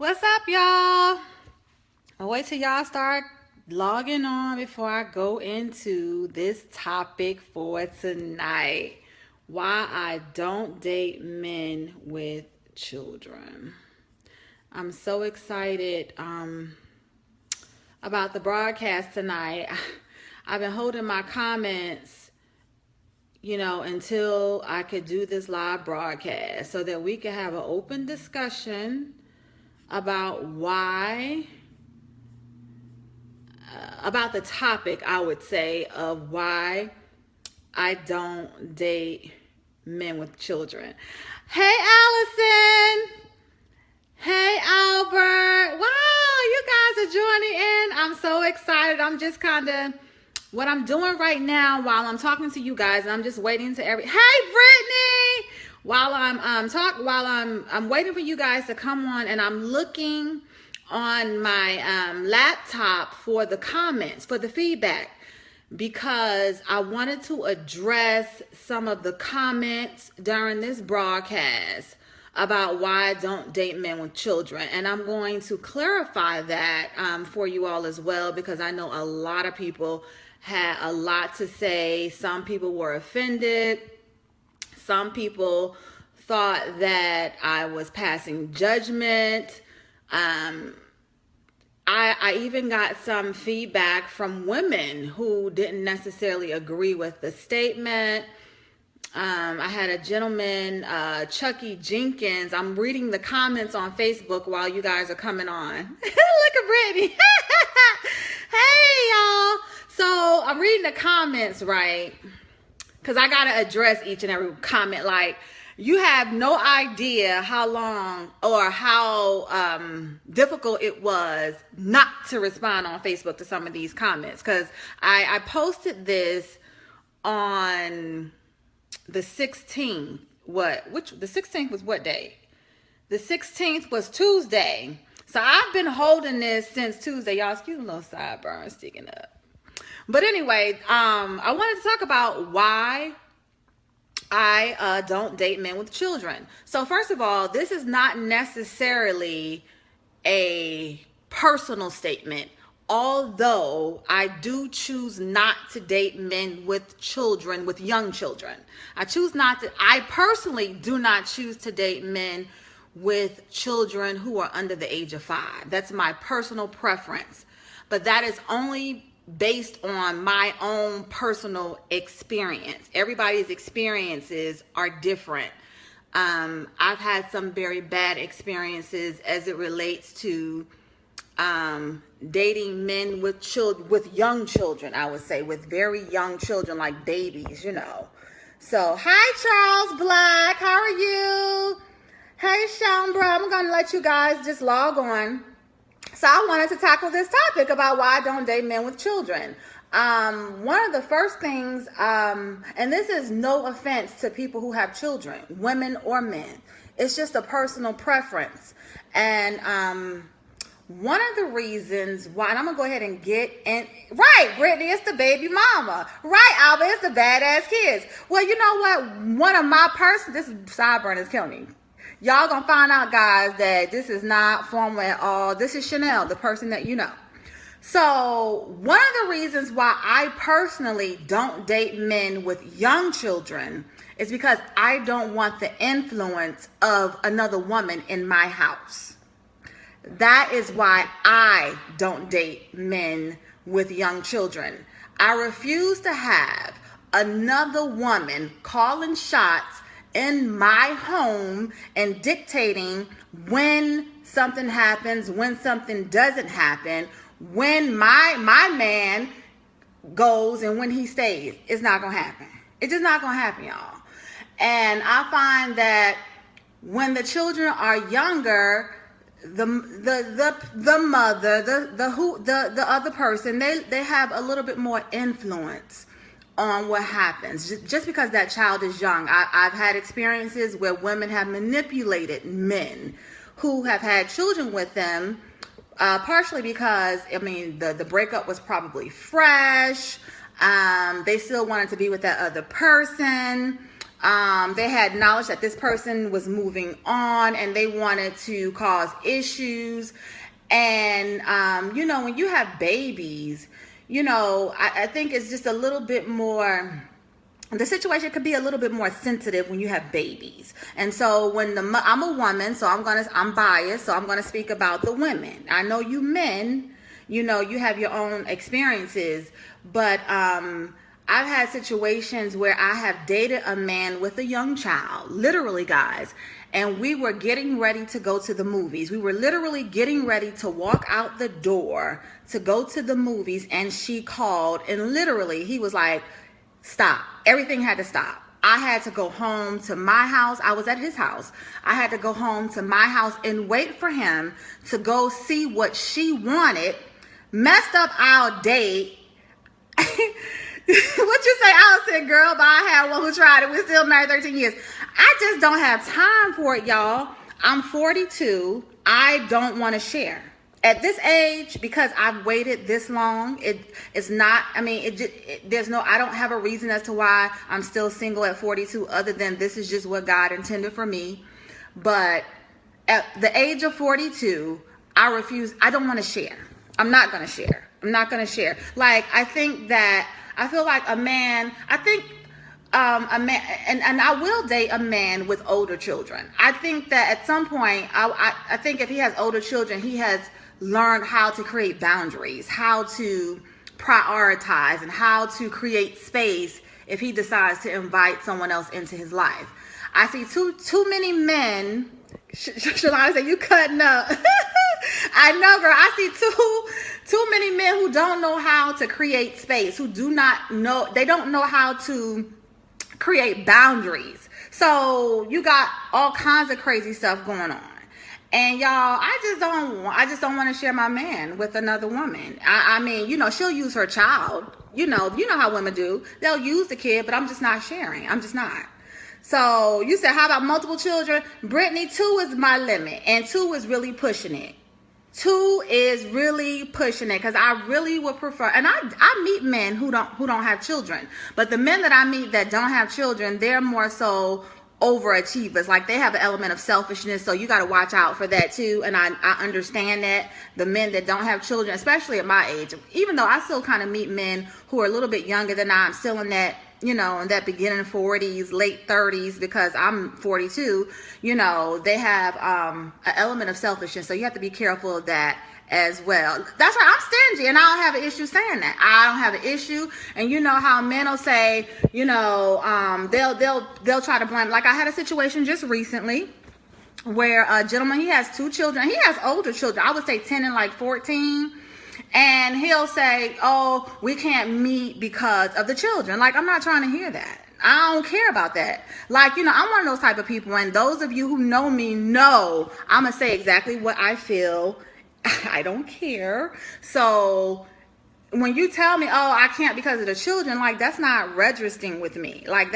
What's up, y'all? I'll wait till y'all start logging on before I go into this topic for tonight. Why I don't date men with children. I'm so excited about the broadcast tonight. I've been holding my comments, until I could do this live broadcast so that we could have an open discussion about about the topic, I would say, of why I don't date men with children. Hey, Allison. Hey, Albert. Wow, you guys are joining in. I'm so excited. I'm just what I'm doing right now while I'm talking to you guys, and I'm just waiting to Hey, Brittany. While I'm waiting for you guys to come on, and I'm looking on my laptop for the comments, for the feedback, because I wanted to address some of the comments during this broadcast about why I don't date men with children. And I'm going to clarify that for you all as well, because I know a lot of people had a lot to say. Some people were offended. Some people thought that I was passing judgment. I even got some feedback from women who didn't necessarily agree with the statement. I had a gentleman, Chucky Jenkins. I'm reading the comments on Facebook while you guys are coming on. Look at Brittany. Hey, y'all. So I'm reading the comments, right? Because I got to address each and every comment. Like, you have no idea how long or how difficult it was not to respond on Facebook to some of these comments. Because I posted this on the 16th. The 16th was what day? The 16th was Tuesday. So I've been holding this since Tuesday. Y'all, excuse me, a little sideburn sticking up. But anyway, I wanted to talk about why I don't date men with children. So first of all, this is not necessarily a personal statement, although I do choose not to date men with children, with young children. I personally do not choose to date men with children who are under the age of 5. That's my personal preference. But that is only based on my own personal experience. Everybody's experiences are different. I've had some very bad experiences as it relates to dating men with young children, I would say, with very young children, like babies, So, hi, Charles Black. How are you? Hey, Shambra. I'm going to let you guys just log on. So I wanted to tackle this topic about why I don't date men with children. One of the first things, and this is no offense to people who have children, women or men. It's just a personal preference. And one of the reasons why, and I'm going to go ahead and get in. Right, Brittany, it's the baby mama. Right, Albert, it's the badass kids. Well, you know what? One of my this sideburn is killing me. Y'all gonna find out, guys, that this is not formal at all. This is Chanel, the person that you know. So one of the reasons why I personally don't date men with young children is because I don't want the influence of another woman in my house. That is why I don't date men with young children. I refuse to have another woman calling shots in my home and dictating when something happens, when something doesn't happen, when my man goes and when he stays. It's not gonna happen. It's just not gonna happen, y'all. And I find that when the children are younger, the mother, the other person, they have a little bit more influence on what happens, just because that child is young. I've had experiences where women have manipulated men who have had children with them, partially because, the breakup was probably fresh. They still wanted to be with that other person. They had knowledge that this person was moving on and they wanted to cause issues. And, when you have babies, I think it's just a little bit more, the situation could be a little bit more sensitive when you have babies. And so I'm a woman, so I'm biased, so I'm going to speak about the women. I know you men, you have your own experiences, but, I've had situations where I have dated a man with a young child, literally, guys, and we were getting ready to go to the movies. We were literally getting ready to walk out the door to go to the movies, and she called, and literally he was like, stop. Everything had to stop. I had to go home to my house. I was at his house. I had to go home to my house and wait for him to go see what she wanted, messed up our date. What you say? I said, girl, but I had one who tried it. We're still married 13 years. I just don't have time for it, y'all. I'm 42. I don't want to share. At this age, because I've waited this long, it's not, I mean, I don't have a reason as to why I'm still single at 42 other than this is just what God intended for me. But at the age of 42, I refuse. I don't want to share. I'm not going to share. Like, I feel like a man, a man, and I will date a man with older children. I think that at some point, I think if he has older children, he has learned how to create boundaries, how to prioritize, and how to create space if he decides to invite someone else into his life. I see too many men. Shalana said, you cutting up. I know, girl. I see too many men who don't know how to create space, who they don't know how to create boundaries. So you got all kinds of crazy stuff going on. And y'all, I just don't want to share my man with another woman. I mean, she'll use her child. You know how women do. They'll use the kid, but I'm just not sharing. I'm just not. So you said, how about multiple children? Brittany, 2 is my limit, and 2 is really pushing it. 2 is really pushing it, because I really would prefer, and I meet men who don't have children, but the men that I meet that don't have children, they're more so overachievers. Like, they have an element of selfishness, so you got to watch out for that too. And I understand that the men that don't have children, especially at my age, even though I still kind of meet men who are a little bit younger than I'm still in that, in that beginning 40s, late 30s, because I'm 42, they have an element of selfishness. So you have to be careful of that as well. That's why I'm stingy, and I don't have an issue saying that. I don't have an issue. And you know how men will say, they'll try to blame. Like, I had a situation just recently where a gentleman, he has 2 children. He has older children. I would say 10 and like 14. And he'll say, oh, we can't meet because of the children. Like, I'm not trying to hear that. I don't care about that. Like, I'm one of those type of people. And those of you who know me know I'm going to say exactly what I feel. I don't care. So when you tell me, oh, I can't because of the children, like, that's not registering with me. Like,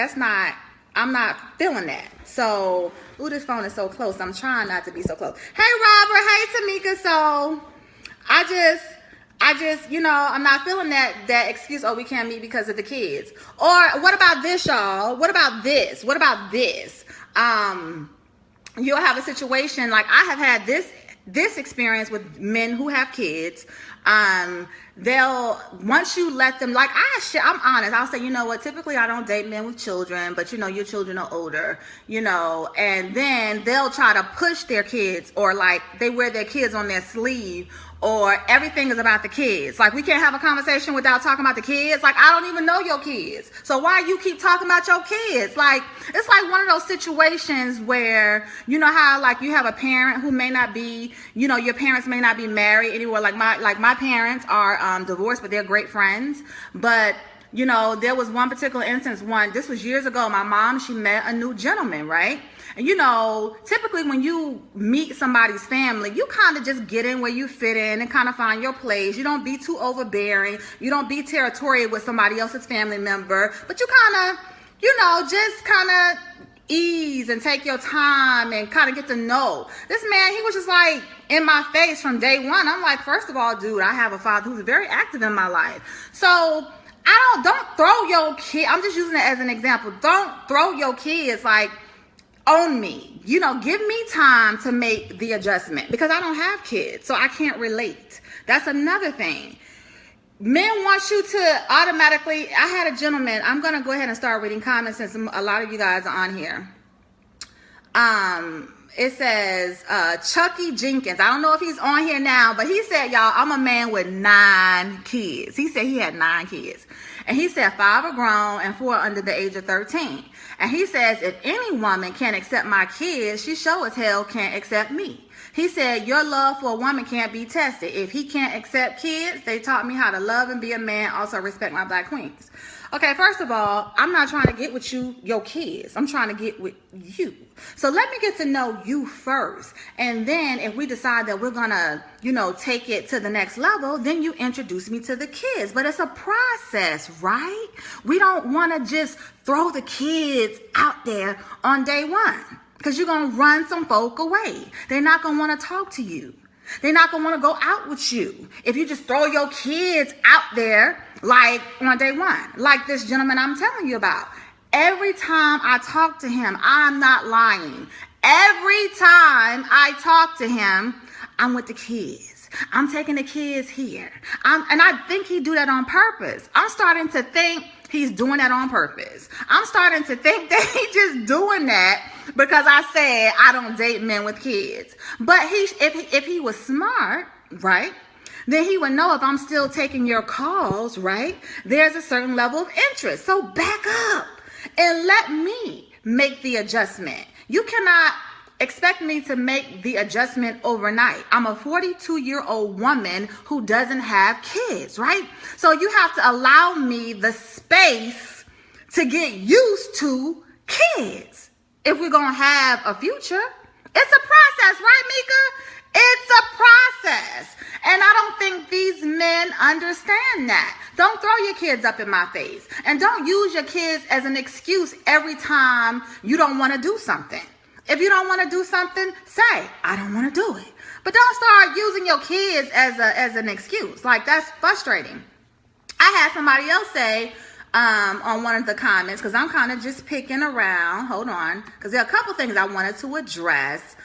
I'm not feeling that. So, ooh, this phone is so close. I'm trying not to be so close. Hey, Robert. Hey, Tamika. So I just, I'm not feeling that excuse, oh, we can't meet because of the kids. Or what about this, y'all? What about this? You'll have a situation, like I have had this experience with men who have kids. Once you let them, like I'm honest, I'll say, what, typically I don't date men with children, but your children are older, and then they'll try to push their kids, or like they wear their kids on their sleeve, or everything is about the kids. Like, we can't have a conversation without talking about the kids. Like, I don't even know your kids, so why you keep talking about your kids? Like, it's like one of those situations where, how like you have a parent who may not be, your parents may not be married anymore. Like my parents are divorced, but they're great friends. But there was one particular instance, this was years ago. My mom, she met a new gentleman, right? And typically when you meet somebody's family, you kind of just get in where you fit in and kind of find your place. You don't be too overbearing. You don't be territorial with somebody else's family member, but you kind of, just kind of ease and take your time and kind of get to know. This man, he was just like in my face from day one. I'm like, first of all, dude, I have a father who's very active in my life. So don't throw your kid. I'm just using it as an example. Don't throw your kids like on me. You know, give me time to make the adjustment because I don't have kids, so I can't relate. That's another thing. Men want you to automatically. I had a gentleman. I'm gonna go ahead and start reading comments since a lot of you guys are on here. It says Chucky Jenkins. I don't know if he's on here now, but he said, y'all, I'm a man with 9 kids. He said he had 9 kids. And he said 5 are grown and 4 are under the age of 13. And he says, if any woman can't accept my kids, she sure as hell can't accept me. He said, your love for a woman can't be tested. If he can't accept kids, they taught me how to love and be a man, also respect my black queens. Okay, first of all, I'm not trying to get with your kids. I'm trying to get with you. So let me get to know you first. And then if we decide that we're going to, take it to the next level, then you introduce me to the kids. But it's a process, right? We don't want to just throw the kids out there on day one because you're going to run some folk away. They're not going to want to talk to you. They're not going to want to go out with you if you just throw your kids out there like on day one, like this gentleman I'm telling you about. Every time I talk to him, I'm not lying. Every time I talk to him, I'm with the kids. I'm taking the kids here. And I think he do that on purpose. I'm starting to think he's doing that on purpose. I'm starting to think that he's just doing that because I said I don't date men with kids. But if he was smart, right, then he would know if I'm still taking your calls, right, there's a certain level of interest. So back up and let me make the adjustment. You cannot expect me to make the adjustment overnight. I'm a 42-year-old woman who doesn't have kids, right? So you have to allow me the space to get used to kids if we're going to have a future. It's a process, right, Mika? It's a process. And I don't think these men understand that. Don't throw your kids up in my face. And don't use your kids as an excuse every time you don't want to do something. If you don't want to do something, say, I don't want to do it. But don't start using your kids as an excuse. Like, that's frustrating. I had somebody else say on one of the comments, because I'm kind of just picking around. Hold on. Because there are a couple things I wanted to address.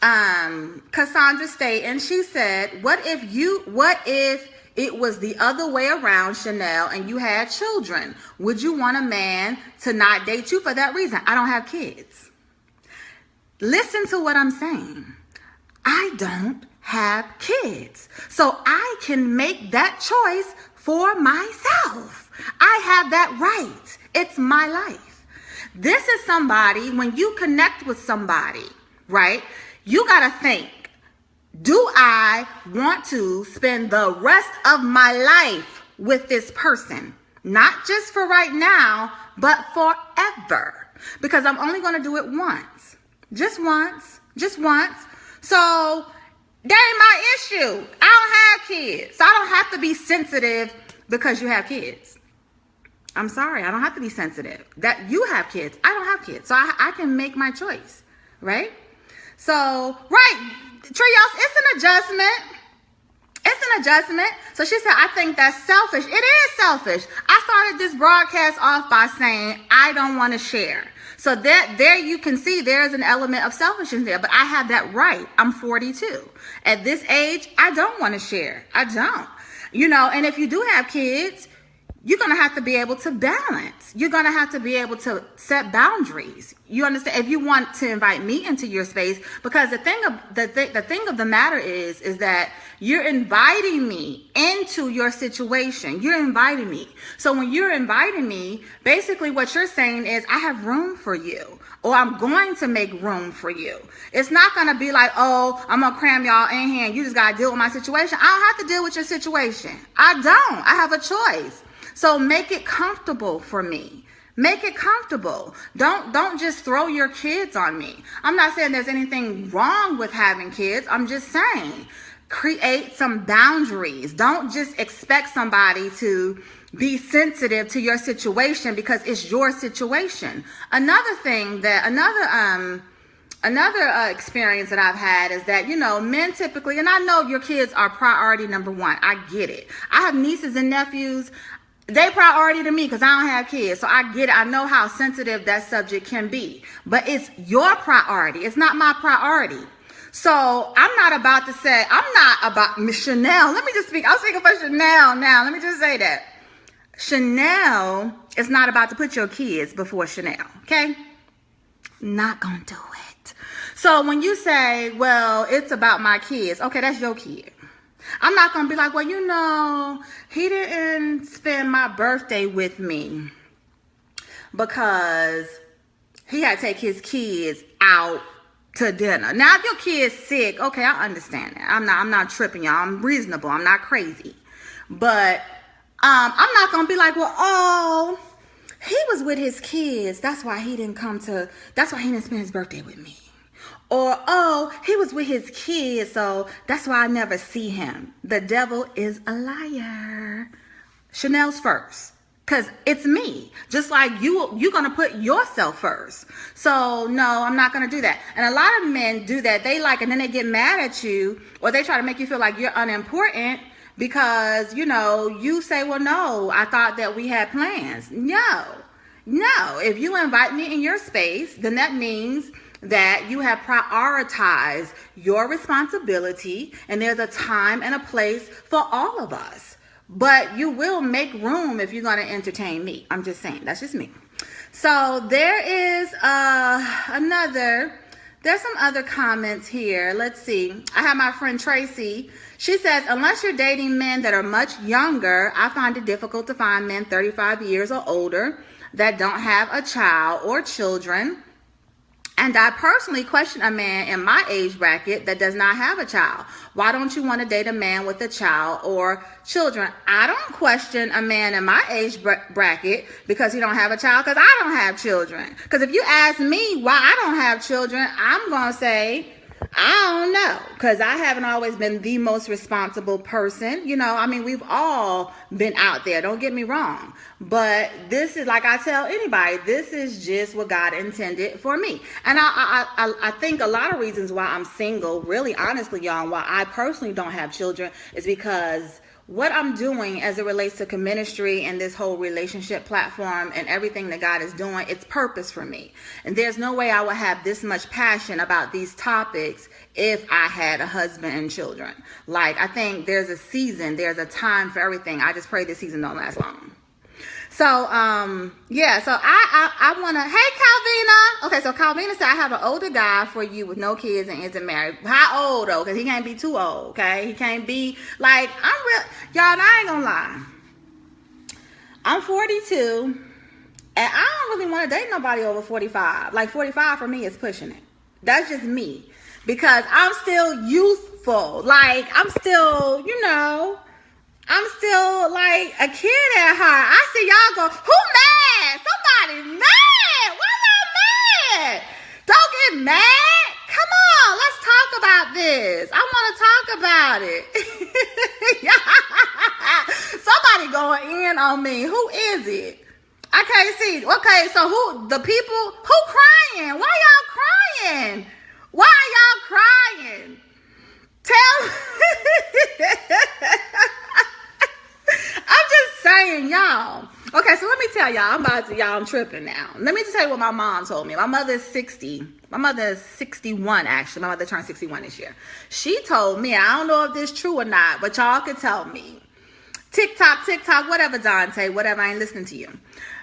Cassandra Staten, she said, what if it was the other way around, Chanel, and you had children? Would you want a man to not date you for that reason? I don't have kids. Listen to what I'm saying. I don't have kids. So I can make that choice for myself. I have that right. It's my life. This is somebody, when you connect with somebody, right, you got to think, do I want to spend the rest of my life with this person? Not just for right now, but forever. Because I'm only going to do it once. Just once. So that ain't my issue. I don't have kids. So I don't have to be sensitive because you have kids. I'm sorry. I don't have to be sensitive. That you have kids. I don't have kids. So I can make my choice. Right? So, right. Trios, it's an adjustment. It's an adjustment. So she said, I think that's selfish. It is selfish. I started this broadcast off by saying, I don't want to share. So there you can see there's an element of selfishness there, but I have that right. I'm 42. At this age, I don't want to share. I don't. And if you do have kids, you're going to have to be able to balance. You're going to have to be able to set boundaries. You understand? If you want to invite me into your space, because the thing of the matter is that you're inviting me into your situation. You're inviting me. So when you're inviting me, basically what you're saying is I have room for you, or I'm going to make room for you. It's not going to be like, oh, I'm going to cram y'all in here and you just got to deal with my situation. I don't have to deal with your situation. I don't. I have a choice. So make it comfortable for me. Make it comfortable. Don't just throw your kids on me. I'm not saying there's anything wrong with having kids. I'm just saying create some boundaries. Don't just expect somebody to be sensitive to your situation because it's your situation. Another experience that I've had is that, men typically, and I know your kids are priority number one. I get it. I have nieces and nephews. They priority to me because I don't have kids. So I get it. I know how sensitive that subject can be. But it's your priority. It's not my priority. So I'm not about to say, I'm not about Miss Chanel. Let me just speak. I'm speaking for Chanel now. Let me just say that. Chanel is not about to put your kids before Chanel. Okay? Not gonna do it. So when you say, well, it's about my kids. Okay, that's your kid. I'm not going to be like, well, you know, he didn't spend my birthday with me because he had to take his kids out to dinner. Now, if your kid's sick, okay, I understand that. I'm not tripping, y'all. I'm reasonable. I'm not crazy. But I'm not going to be like, well, oh, he was with his kids. That's why he didn't spend his birthday with me. Or, oh, he was with his kids, so that's why I never see him. The devil is a liar. Chanel's first. Because it's me. Just like you're going to put yourself first. So, no, I'm not going to do that. And a lot of men do that. And then they get mad at you, or they try to make you feel like you're unimportant because, you know, you say, well, no, I thought that we had plans. No. If you invite me in your space, then that means that you have prioritized your responsibility, and there's a time and a place for all of us. But you will make room if you're going to entertain me. I'm just saying. That's just me. So there is there's some other comments here. Let's see. I have my friend Tracy. She says, unless you're dating men that are much younger, I find it difficult to find men 35 years or older that don't have a child or children. And I personally question a man in my age bracket that does not have a child. Why don't you want to date a man with a child or children? I don't question a man in my age bracket because he don't have a child, because I don't have children. Because if you ask me why I don't have children, I'm going to say, I don't know, because I haven't always been the most responsible person. You know, I mean, we've all been out there. Don't get me wrong. But this is, like I tell anybody, this is just what God intended for me. And I think a lot of reasons why I'm single, really honestly, y'all, and why I personally don't have children is because what I'm doing as it relates to CheMinistry and this whole relationship platform and everything that God is doing, it's purpose for me. And there's no way I would have this much passion about these topics if I had a husband and children. Like, I think there's a season, there's a time for everything. I just pray this season don't last long. So, yeah, so I want to, hey, Calvina. Okay, so Calvina said, I have an older guy for you with no kids and isn't married. How old, though? Because he can't be too old, okay? He can't be, like, y'all, I ain't gonna lie. I'm 42, and I don't really want to date nobody over 45. Like, 45 for me is pushing it. That's just me. Because I'm still youthful. Like, I'm still, you know, I'm still like a kid at heart. I see y'all go, who mad? Somebody mad. Why y'all mad? Don't get mad. Come on, let's talk about this. I want to talk about it. Somebody going in on me. Who is it? I can't see. Okay, so the people, who crying? Why y'all crying? Why are y'all crying? Tell me. I'm just saying, y'all. Okay, so let me tell y'all. I'm tripping now. Let me just tell you what my mom told me. My mother is 60. My mother is 61, actually. My mother turned 61 this year. She told me, I don't know if this is true or not, but y'all can tell me. TikTok, whatever, Dante, whatever, I ain't listening to you.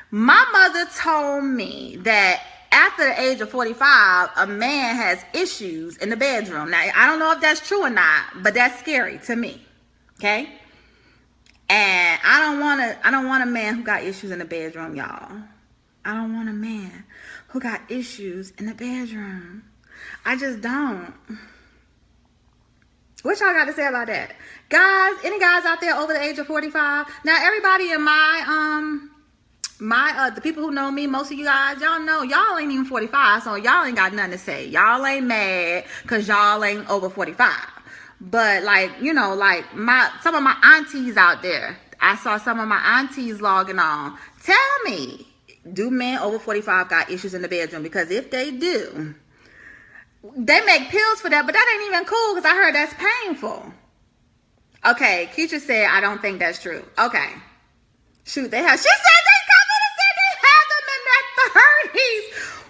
My mother told me that after the age of 45, a man has issues in the bedroom. Now, I don't know if that's true or not, but that's scary to me. Okay? And I don't want a man who got issues in the bedroom, y'all. I don't want a man who got issues in the bedroom. I just don't. What y'all got to say about that? Guys, any guys out there over the age of 45? Now, everybody in the people who know me, most of you guys, y'all know y'all ain't even 45, so y'all ain't got nothing to say. Y'all ain't mad because y'all ain't over 45. But, like, you know, like some of my aunties out there, I saw some of my aunties logging on. Tell me, do men over 45 got issues in the bedroom? Because if they do, they make pills for that, but that ain't even cool because I heard that's painful. Okay, Keisha said, I don't think that's true. Okay. Shoot, they have. She said they come in and said they have them in their 30s.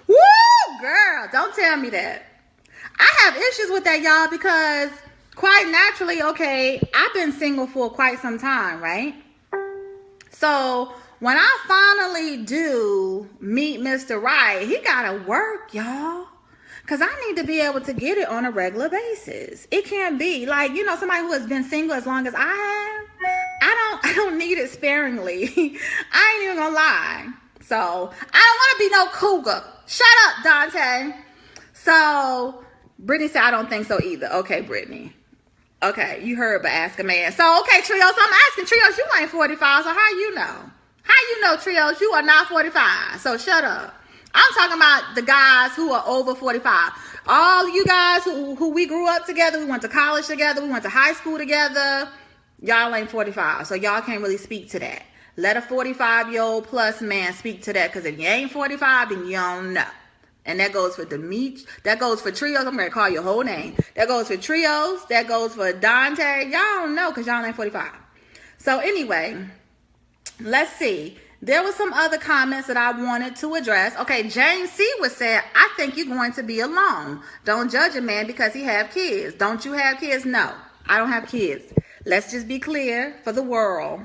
Woo, girl, don't tell me that. I have issues with that, y'all, because quite naturally, okay, I've been single for quite some time, right? So when I finally do meet Mr. Right, he gotta work, y'all. Because I need to be able to get it on a regular basis. It can't be like, you know, somebody who has been single as long as I have. I don't need it sparingly. I ain't even gonna lie. So I don't want to be no cougar. Shut up, Dante. So Brittany said I don't think so either. Okay, Brittany. Okay, you heard, but ask a man. So okay, Trios, I'm asking Trios, you ain't 45, so how you know? How you know, Trios, you are not 45? So shut up. I'm talking about the guys who are over 45. All you guys who we grew up together, we went to college together, we went to high school together. Y'all ain't 45, so y'all can't really speak to that. Let a 45-year-old plus man speak to that, because if you ain't 45, then you don't know. And that goes for Demetri. That goes for Trios. I'm going to call your whole name. That goes for Trios. That goes for Dante. Y'all don't know because y'all ain't 45. So anyway, let's see. There were some other comments that I wanted to address. Okay, James C. was said, I think you're going to be alone. Don't judge a man because he have kids. Don't you have kids? No, I don't have kids. Let's just be clear for the world.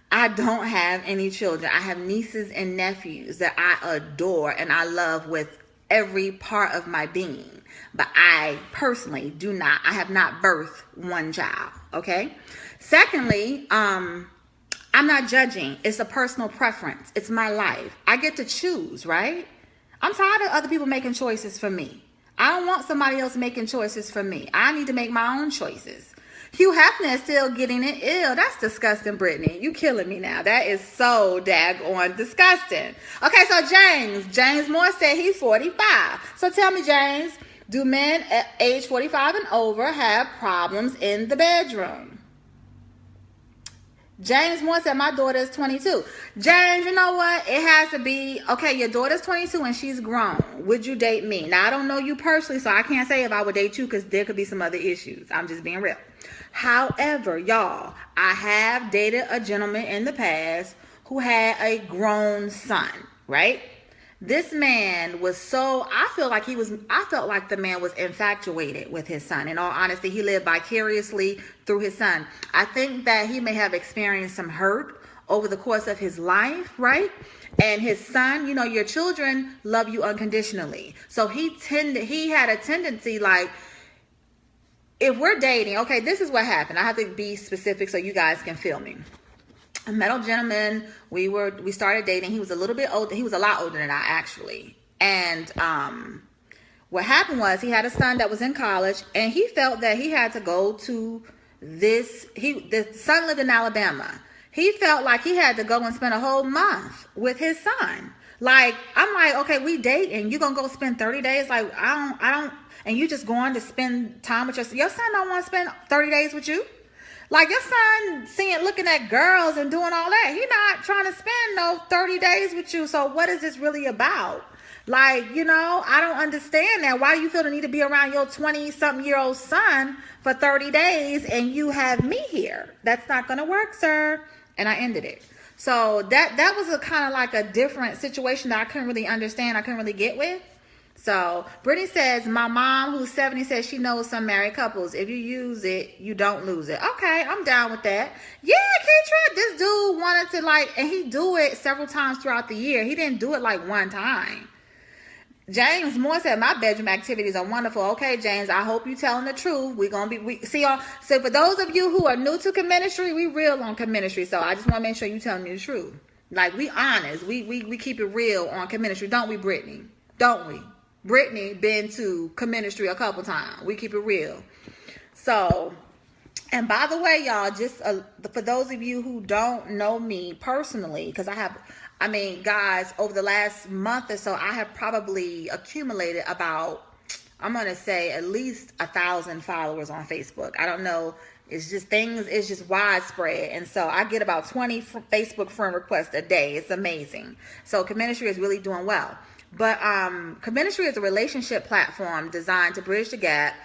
I don't have any children. I have nieces and nephews that I adore and I love with every part of my being. But I personally do not. I have not birthed one child. Okay. Secondly, I'm not judging. It's a personal preference. It's my life. I get to choose, right? I'm tired of other people making choices for me. I don't want somebody else making choices for me. I need to make my own choices. Hugh Hefner is still getting it. Ew, that's disgusting, Brittany. You killing me now. That is so daggone disgusting. Okay, so James Moore said he's 45. So tell me, James, do men at age 45 and over have problems in the bedroom? James Moore said, my daughter is 22. James, you know what? It has to be, okay, your daughter's 22 and she's grown. Would you date me? Now, I don't know you personally, so I can't say if I would date you because there could be some other issues. I'm just being real. However, y'all, I have dated a gentleman in the past who had a grown son, right? This man was so, I felt like the man was infatuated with his son. In all honesty, he lived vicariously through his son. I think that he may have experienced some hurt over the course of his life, right? And his son, you know, your children love you unconditionally. So he had a tendency, like, if we're dating, okay, this is what happened. I have to be specific so you guys can feel me. I met a gentleman. We started dating. He was a little bit older. He was a lot older than I, actually. And what happened was he had a son that was in college, and he felt that he had to go to this. The son lived in Alabama. He felt like he had to go and spend a whole month with his son. Like, I'm like, okay, we date, and you gonna go spend 30 days? Like, I don't. And you just going to spend time with your son don't want to spend 30 days with you. Like, your son looking at girls and doing all that. He not trying to spend no 30 days with you. So what is this really about? Like, you know, I don't understand that. Why do you feel the need to be around your 20-something-year-old son for 30 days and you have me here? That's not going to work, sir. And I ended it. So that was a kind of like a different situation that I couldn't really understand. I couldn't really get with. So Brittany says, my mom, who's 70, says she knows some married couples. If you use it, you don't lose it. Okay, I'm down with that. Yeah, Keitra, this dude wanted to, like, and he do it several times throughout the year. He didn't do it like one time. James Moore said, my bedroom activities are wonderful. Okay, James, I hope you telling the truth. So for those of you who are new to CheMinistry, we real on CheMinistry. So I just want to make sure you telling me the truth. Like, we honest. We keep it real on CheMinistry. Don't we, Brittany? Don't we? Brittany been to CheMinistry a couple times. We keep it real. So, and by the way, y'all, just for those of you who don't know me personally, because guys, over the last month or so, I have probably accumulated about, I'm going to say, at least 1,000 followers on Facebook. I don't know. It's just widespread. And so I get about 20 Facebook friend requests a day. It's amazing. So CheMinistry is really doing well. But CheMinistry is a relationship platform designed to bridge the gap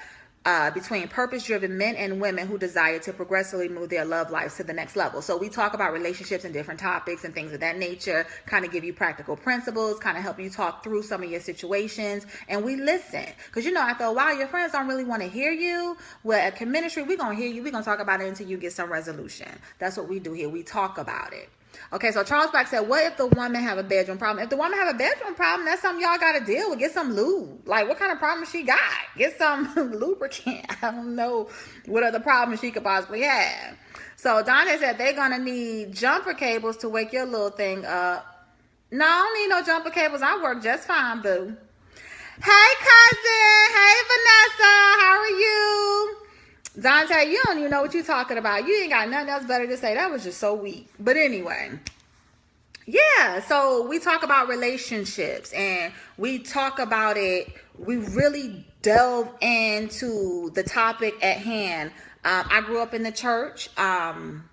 between purpose-driven men and women who desire to progressively move their love lives to the next level. So we talk about relationships and different topics and things of that nature, kind of give you practical principles, kind of help you talk through some of your situations, and we listen. Because, after a while, your friends don't really want to hear you. Well, at CheMinistry, we're going to hear you. We're going to talk about it until you get some resolution. That's what we do here. We talk about it. Okay, so Charles Black said, what if the woman have a bedroom problem? If the woman have a bedroom problem, that's something y'all got to deal with. Get some lube. Like, what kind of problem she got? Get some lubricant. I don't know what other problems she could possibly have. So Dante said, they're going to need jumper cables to wake your little thing up. No, I don't need no jumper cables. I work just fine, boo. Hey, cousin. Hey, Vanessa. How are you? Dante, you don't even know what you're talking about. You ain't got nothing else better to say. That was just so weak. But anyway, yeah, so we talk about relationships and we talk about it. We really delve into the topic at hand. I grew up in the church. And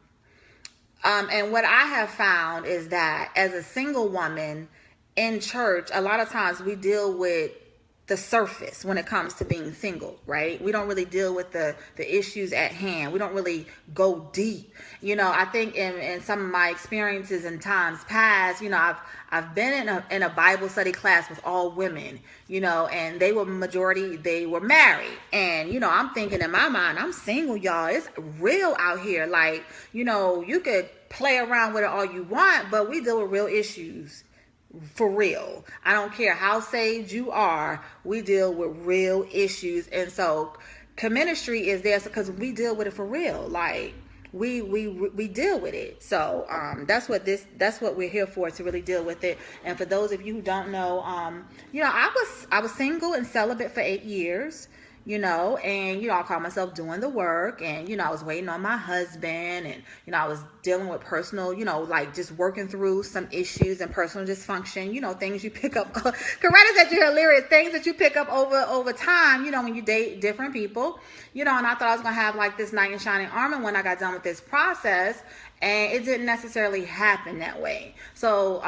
what I have found is that as a single woman in church, a lot of times we deal with the surface when it comes to being single, right? We don't really deal with the issues at hand. We don't really go deep. I think in some of my experiences in times past, I've been in a Bible study class with all women, and they were married. And, I'm thinking in my mind, I'm single, y'all. It's real out here. Like, you could play around with it all you want, but we deal with real issues. For real. I don't care how saved you are. We deal with real issues. And so CheMinistry is there because we deal with it for real. Like we deal with it. So that's what we're here for, to really deal with it. And for those of you who don't know, I was single and celibate for 8 years. And, I call myself doing the work, and, I was waiting on my husband, and, I was dealing with personal, like just working through some issues and personal dysfunction, things you pick up. Coretta said you're hilarious. Things that you pick up over time, when you date different people, and I thought I was going to have like this knight in shining armor when I got done with this process. And it didn't necessarily happen that way. So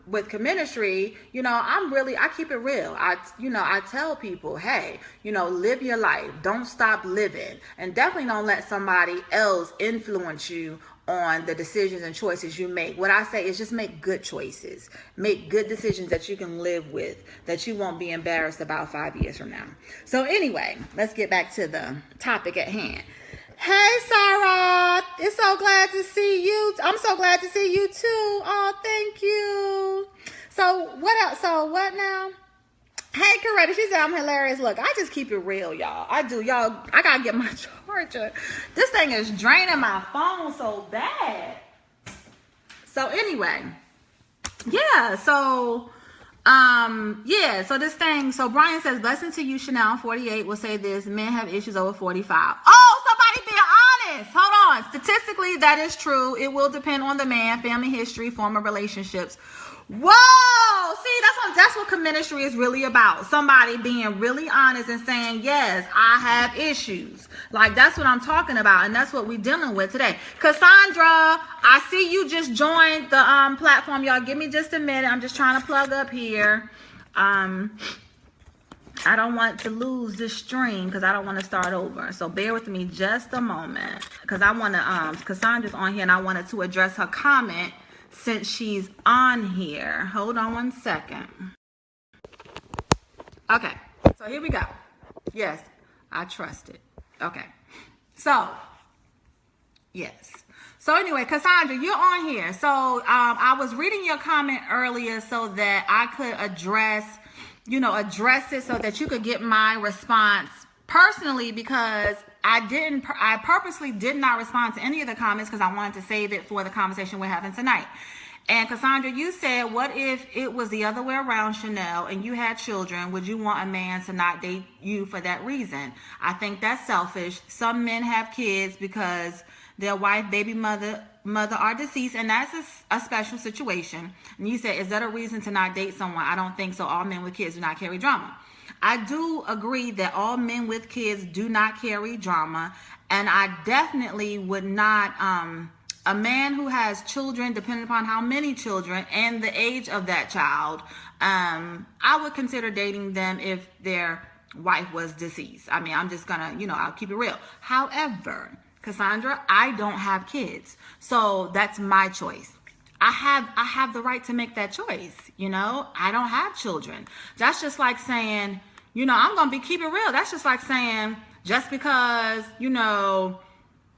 with CheMinistry, I keep it real. I tell people, hey, live your life. Don't stop living. And definitely don't let somebody else influence you on the decisions and choices you make. What I say is just make good choices. Make good decisions that you can live with, that you won't be embarrassed about 5 years from now. So anyway, let's get back to the topic at hand. Hey, Sarah, it's so glad to see you. I'm so glad to see you too. Oh, thank you. So what else? So what now? Hey, Coretta, she said I'm hilarious. Look, I just keep it real, y'all. I do, y'all. I gotta get my charger. This thing is draining my phone so bad. So anyway, yeah. So so this thing. So Brian says, "Blessing to you, Chanel 48 will say this: men have issues over 45." Oh, somebody being honest. Hold on. Statistically, that is true. It will depend on the man, family history, former relationships. Whoa! See, that's what CheMinistry is really about. Somebody being really honest and saying, yes, I have issues. Like, that's what I'm talking about, and that's what we're dealing with today. Cassandra, I see you just joined the platform. Y'all, give me just a minute. I'm just trying to plug up here. I don't want to lose this stream because I don't want to start over. So bear with me just a moment, because I want to, Cassandra's on here, and I wanted to address her comment since she's on here. Hold on one second. Okay, so here we go. Yes, I trust it. Okay, so yes. So anyway, Cassandra, you're on here. So I was reading your comment earlier so that I could address it so that you could get my response personally, because I purposely did not respond to any of the comments because I wanted to save it for the conversation we're having tonight. And Cassandra, you said, what if it was the other way around, Chanel, and you had children? Would you want a man to not date you for that reason? I think that's selfish. Some men have kids because their wife, baby mother are deceased, and that's a special situation. And you said, is that a reason to not date someone? I don't think so. All men with kids do not carry drama. I do agree that all men with kids do not carry drama, and I definitely would not, a man who has children, depending upon how many children and the age of that child, I would consider dating them if they're wife was deceased. I mean, I'm just gonna, I'll keep it real. However, Cassandra, I don't have kids, so that's my choice. I have the right to make that choice. I don't have children. That's just like saying, I'm gonna keep it real. That's just like saying, just because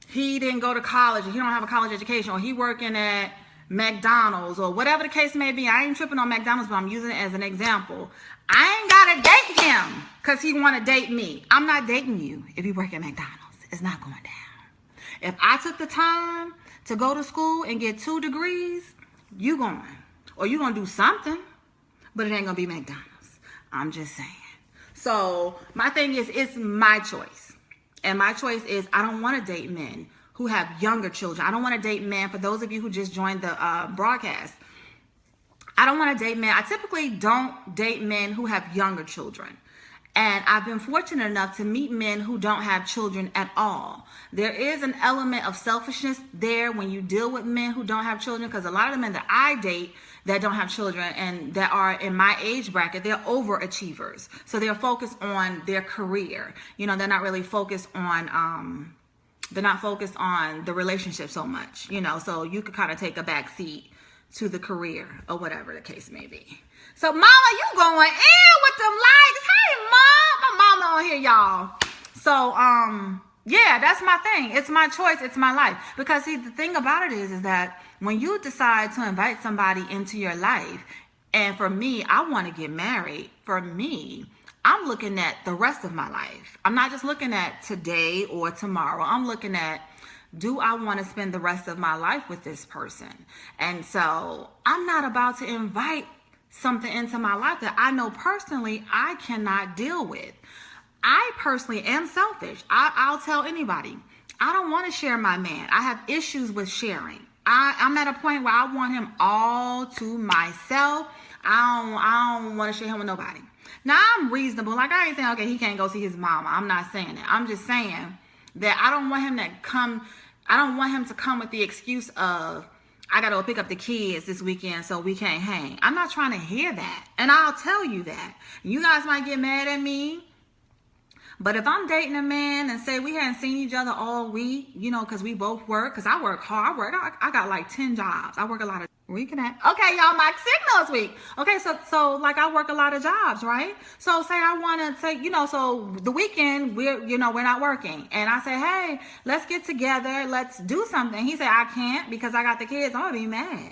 he didn't go to college, or he don't have a college education, or he working at McDonald's, or whatever the case may be. I ain't tripping on McDonald's, but I'm using it as an example. I ain't gotta date him because he want to date me. I'm not dating you if you work at McDonald's. It's not going down. If I took the time to go to school and get 2 degrees, you going. Or you going to do something, but it ain't going to be McDonald's. I'm just saying. So my thing is, it's my choice. And my choice is, I don't want to date men who have younger children. I don't want to date men, for those of you who just joined the broadcast, I don't want to date men. I typically don't date men who have younger children. And I've been fortunate enough to meet men who don't have children at all. There is an element of selfishness there when you deal with men who don't have children, because a lot of the men that I date that don't have children and that are in my age bracket, they're overachievers. So they're focused on their career. They're not really focused on, the relationship so much, so you could kind of take a back seat to the career or whatever the case may be. So, Mama, you going in with them likes. Hey, Mom. My mama on here, y'all. So, yeah, that's my thing. It's my choice. It's my life. Because, see, the thing about it is that when you decide to invite somebody into your life, and for me, I want to get married. For me, I'm looking at the rest of my life. I'm not just looking at today or tomorrow. I'm looking at, do I want to spend the rest of my life with this person? And so I'm not about to invite something into my life that I know personally I cannot deal with. I personally am selfish. I'll tell anybody, I don't want to share my man. I have issues with sharing. I'm at a point where I want him all to myself. I don't want to share him with nobody. Now, I'm reasonable. Like, I ain't saying, okay, he can't go see his mama. I'm not saying that. I'm just saying that I don't want him to come with the excuse of, I got to go pick up the kids this weekend so we can't hang. I'm not trying to hear that. And I'll tell you that. You guys might get mad at me. But if I'm dating a man and say we hadn't seen each other all week, because we both work, because I work hard. I got like 10 jobs. I work a lot of reconnect. Okay, y'all, my signal is weak. Okay, so like I work a lot of jobs, right? So say I want to say, so the weekend we're not working. And I say, hey, let's get together. Let's do something. He said, I can't because I got the kids. I'm going to be mad.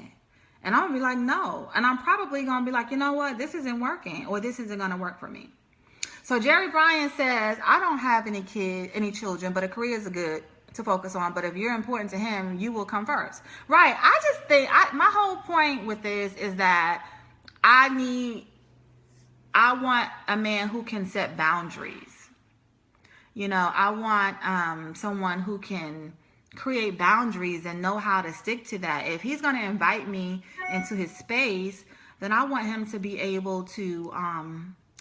And I'm going to be like, no. And I'm probably going to be like, you know what? This isn't working, or this isn't going to work for me. So Jerry Bryan says, I don't have any children, but a career is good to focus on. But if you're important to him, you will come first. Right. I just think my whole point with this is that I want a man who can set boundaries. I want someone who can create boundaries and know how to stick to that. If he's going to invite me into his space, then I want him to be able to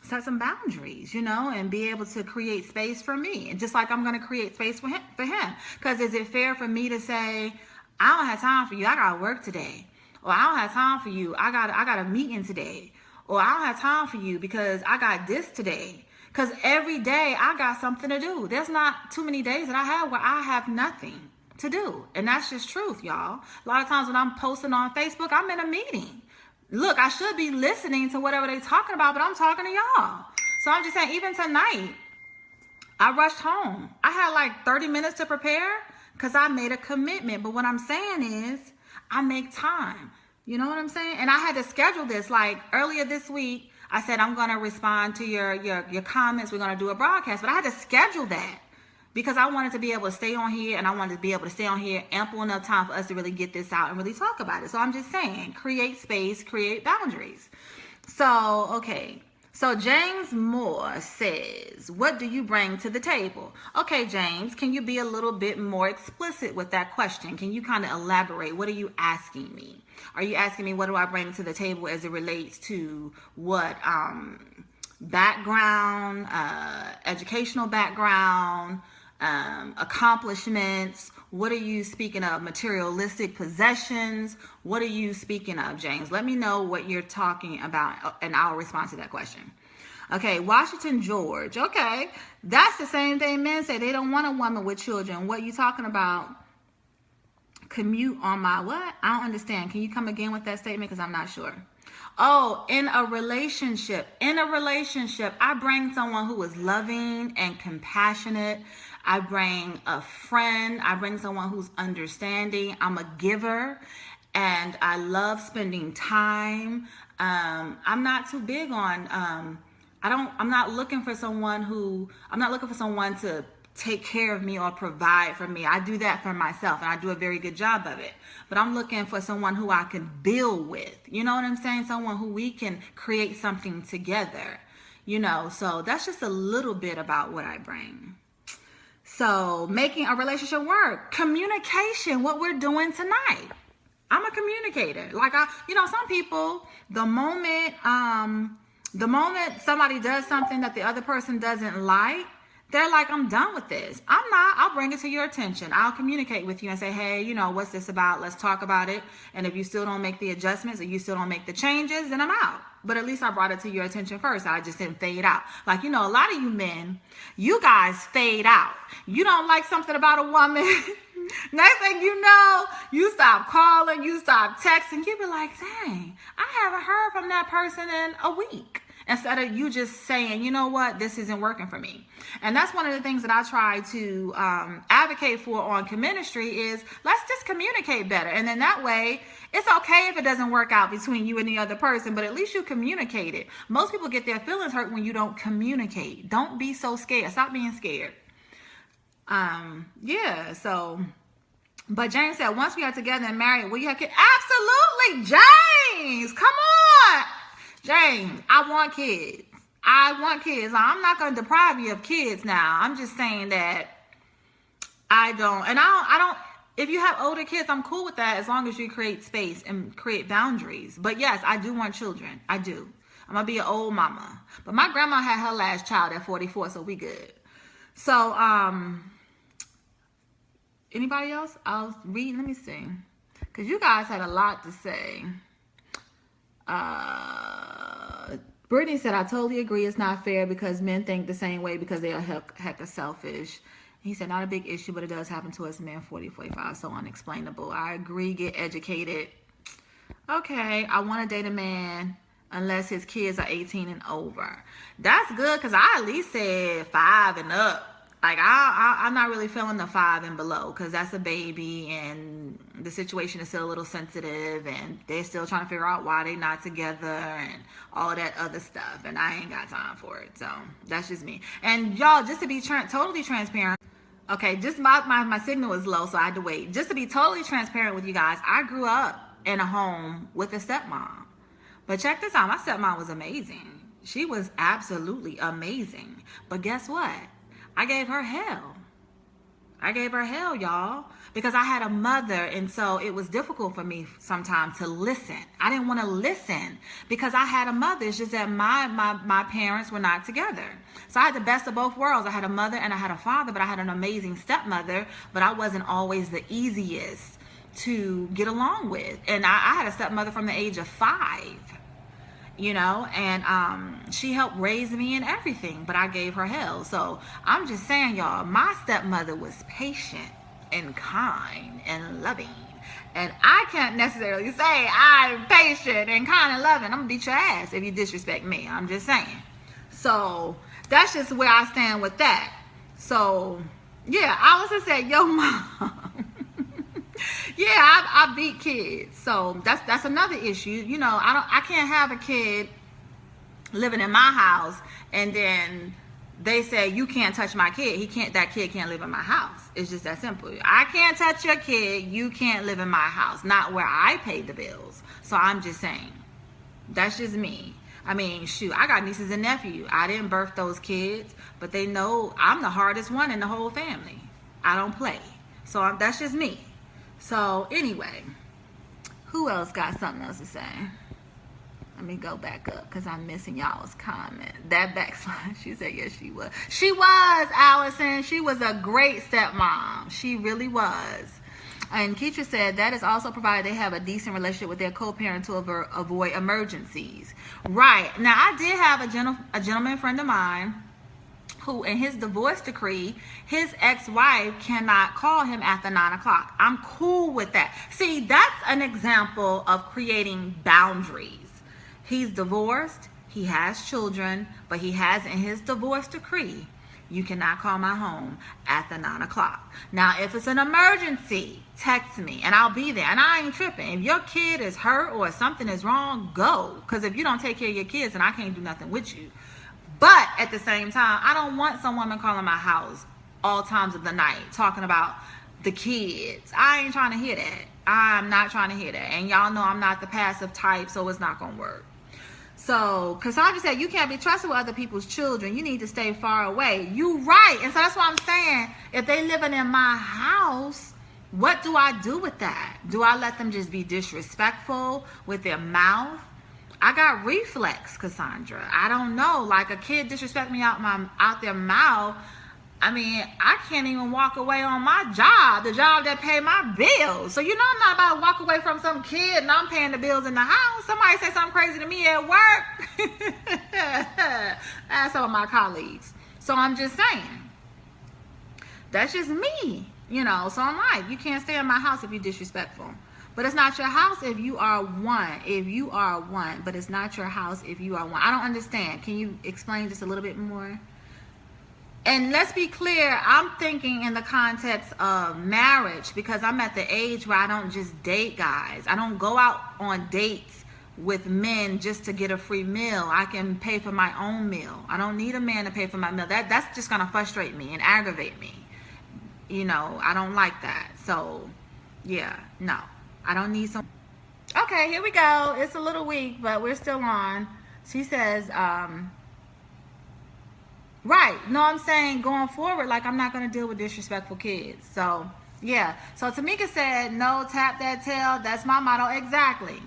set some boundaries, and be able to create space for me. And just like I'm going to create space for him. Because is it fair for me to say, I don't have time for you, I got to work today. Or I don't have time for you, I got a meeting today. Or I don't have time for you because I got this today. Because every day I got something to do. There's not too many days that I have where I have nothing to do. And that's just truth, y'all. A lot of times when I'm posting on Facebook, I'm in a meeting. Look, I should be listening to whatever they're talking about, but I'm talking to y'all. So I'm just saying, even tonight, I rushed home. I had like 30 minutes to prepare because I made a commitment. But what I'm saying is, I make time. You know what I'm saying? And I had to schedule this. Like earlier this week, I said, I'm going to respond to your comments. We're going to do a broadcast. But I had to schedule that because I wanted to be able to stay on here, and I wanted to be able to stay on here ample enough time for us to really get this out and really talk about it. So I'm just saying, create space, create boundaries. So, okay. So James Moore says, what do you bring to the table? Okay, James, can you be a little bit more explicit with that question? Can you kind of elaborate? What are you asking me? Are you asking me what do I bring to the table as it relates to what background, educational background, accomplishments? What are you speaking of? Materialistic possessions? What are you speaking of, James? Let me know what you're talking about, and I'll respond to that question. Okay, Washington George. Okay, that's the same thing men say. They don't want a woman with children. What you talking about? Commute on my what? I don't understand. Can you come again with that statement? Because I'm not sure. Oh, in a relationship. In a relationship, I bring someone who is loving and compassionate. I bring a friend. I bring someone who's understanding. I'm a giver, and I love spending time. I'm not too big on. I'm not looking for someone to take care of me or provide for me. I do that for myself, and I do a very good job of it. But I'm looking for someone who I can build with. You know what I'm saying? Someone who we can create something together. You know, so that's just a little bit about what I bring. So making a relationship work. Communication, what we're doing tonight. I'm a communicator. Like some people, the moment somebody does something that the other person doesn't like, they're like, I'm done with this. I'm not. I'll bring it to your attention. I'll communicate with you and say, hey, what's this about? Let's talk about it. And if you still don't make the adjustments or you still don't make the changes, then I'm out. But at least I brought it to your attention first. I just didn't fade out. Like, a lot of you men, you guys fade out. You don't like something about a woman. Next thing you know, you stop calling, you stop texting. You be like, dang, I haven't heard from that person in a week. Instead of you just saying, you know what, this isn't working for me. And that's one of the things that I try to advocate for on CheMinistry is let's just communicate better. And then that way, it's okay if it doesn't work out between you and the other person, but at least you communicate it. Most people get their feelings hurt when you don't communicate. Don't be so scared. Stop being scared. But James said, once we are together and married, will you have kids? Absolutely, James. Come on. James, I want kids. I'm not going to deprive you of kids now. I'm just saying that I don't, if you have older kids, I'm cool with that as long as you create space and create boundaries. But yes, I do want children. I do. I'm going to be an old mama. But my grandma had her last child at 44, so we good. So, anybody else? I'll read. Let me see. Because you guys had a lot to say. Brittany said, I totally agree. It's not fair because men think the same way because they are hecka selfish. He said, not a big issue, but it does happen to us men 40, 45. So unexplainable. I agree. Get educated. Okay. I want to date a man unless his kids are 18 and over. That's good because I at least said 5 and up. Like, I'm not really feeling the 5 and below because that's a baby and the situation is still a little sensitive and they're still trying to figure out why they're not together and all that other stuff. And I ain't got time for it. So that's just me. And y'all, just to be totally transparent. Okay, just my signal is low, so I had to wait. Just to be totally transparent with you guys, I grew up in a home with a stepmom. But check this out. My stepmom was amazing. She was absolutely amazing. But guess what? I gave her hell. Y'all, because I had a mother, and so it was difficult for me sometimes to listen. I didn't want to listen because I had a mother. It's just that my parents were not together. So I had the best of both worlds. I had a mother and I had a father, but I had an amazing stepmother, but I wasn't always the easiest to get along with. And I had a stepmother from the age of 5. And she helped raise me and everything, but I gave her hell. So I'm just saying, y'all, my stepmother was patient and kind and loving. And I can't necessarily say I'm patient and kind and loving. I'm going to beat your ass if you disrespect me. I'm just saying. So that's just where I stand with that. So, yeah, I was just saying, yo, mom. Yeah, I beat kids, so that's another issue. I can't have a kid living in my house and then they say you can't touch my kid. That kid can't live in my house. It's just that simple. I can't touch your kid. You can't live in my house. Not where I pay the bills. So I'm just saying, that's just me. I mean, shoot, I got nieces and nephews. I didn't birth those kids, but they know I'm the hardest one in the whole family. I don't play. So that's just me. So anyway, who else got something else to say? Let me go back up because I'm missing y'all's comment. That backslide, she said, yes, she was. She was, Allison. She was a great stepmom. She really was. And Keisha said that is also provided they have a decent relationship with their co-parent to avoid emergencies. Right. Now, I did have a gentleman friend of mine who, in his divorce decree, his ex-wife cannot call him after 9 o'clock. I'm cool with that. See, that's an example of creating boundaries. He's divorced. He has children, but he has in his divorce decree, you cannot call my home after 9 o'clock. Now, if it's an emergency, text me and I'll be there. And I ain't tripping. If your kid is hurt or something is wrong, go. Because if you don't take care of your kids, then I can't do nothing with you. But at the same time, I don't want some woman calling my house all times of the night talking about the kids. I ain't trying to hear that. I'm not trying to hear that. And y'all know I'm not the passive type, so it's not going to work. So Cassandra said, you can't be trusted with other people's children. You need to stay far away. You right. And so that's what I'm saying. If they living in my house, what do I do with that? Do I let them just be disrespectful with their mouth? I got reflex, Cassandra. I don't know. Like a kid disrespect me out their mouth. I mean, I can't even walk away on my job, the job that pay my bills. So, you know, I'm not about to walk away from some kid and I'm paying the bills in the house. Somebody say something crazy to me at work. Ask some of my colleagues. So I'm just saying, that's just me, you know. So I'm like, you can't stay in my house if you're disrespectful. But it's not your house if you are one. If you are one. But it's not your house if you are one. I don't understand. Can you explain just a little bit more? And let's be clear, I'm thinking in the context of marriage because I'm at the age where I don't just date guys. I don't go out on dates with men just to get a free meal. I can pay for my own meal. I don't need a man to pay for my meal. That's just going to frustrate me and aggravate me. You know, I don't like that. So, yeah, no. I don't need some. Okay, here we go. It's a little weak, but we're still on. She says, right. No, I'm saying going forward, like I'm not going to deal with disrespectful kids. So, yeah. So Tamika said, no, tap that tail. That's my motto. Exactly.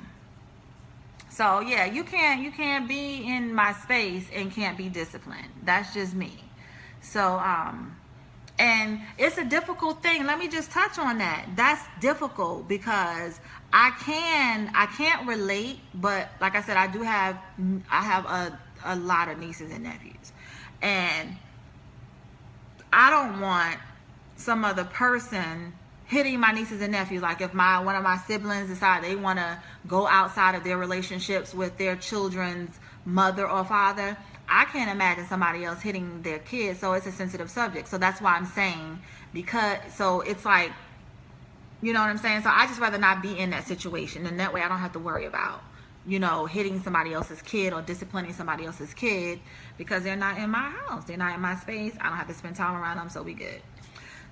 So, yeah, you can't be in my space and can't be disciplined. That's just me. So, and it's a difficult thing. Let me just touch on that. That's difficult because I can't relate, but like I said, I have a lot of nieces and nephews. And I don't want some other person hitting my nieces and nephews. Like if one of my siblings decide they want to go outside of their relationships with their children's mother or father, I can't imagine somebody else hitting their kids. So it's a sensitive subject. So that's why I'm saying, so it's like, you know what I'm saying? So I just rather not be in that situation. And that way I don't have to worry about, you know, hitting somebody else's kid or disciplining somebody else's kid because they're not in my house. They're not in my space. I don't have to spend time around them. So we good.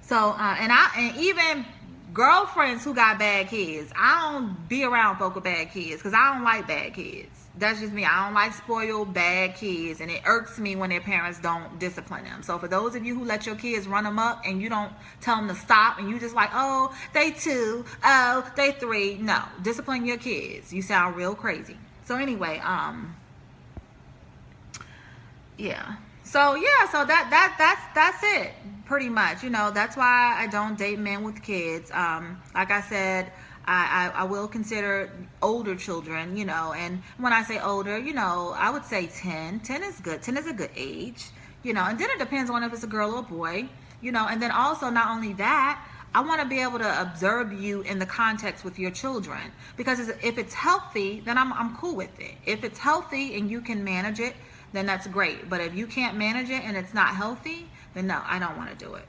So, and even girlfriends who got bad kids, I don't be around folk with bad kids because I don't like bad kids. That's just me. I don't like spoiled bad kids, and it irks me when their parents don't discipline them. So for those of you who let your kids run them up and you don't tell them to stop and you just like, oh, they 2, oh, they 3. No, discipline your kids. You sound real crazy. So anyway, yeah. So yeah, so that's it pretty much. You know, that's why I don't date men with kids. Like I said, I will consider older children, you know, and when I say older, you know, I would say 10. 10 is good. 10 is a good age, you know, and then it depends on if it's a girl or a boy, you know, and then also not only that, I want to be able to observe you in the context with your children because if it's healthy, then I'm cool with it. If it's healthy and you can manage it, then that's great. But if you can't manage it and it's not healthy, then no, I don't want to do it.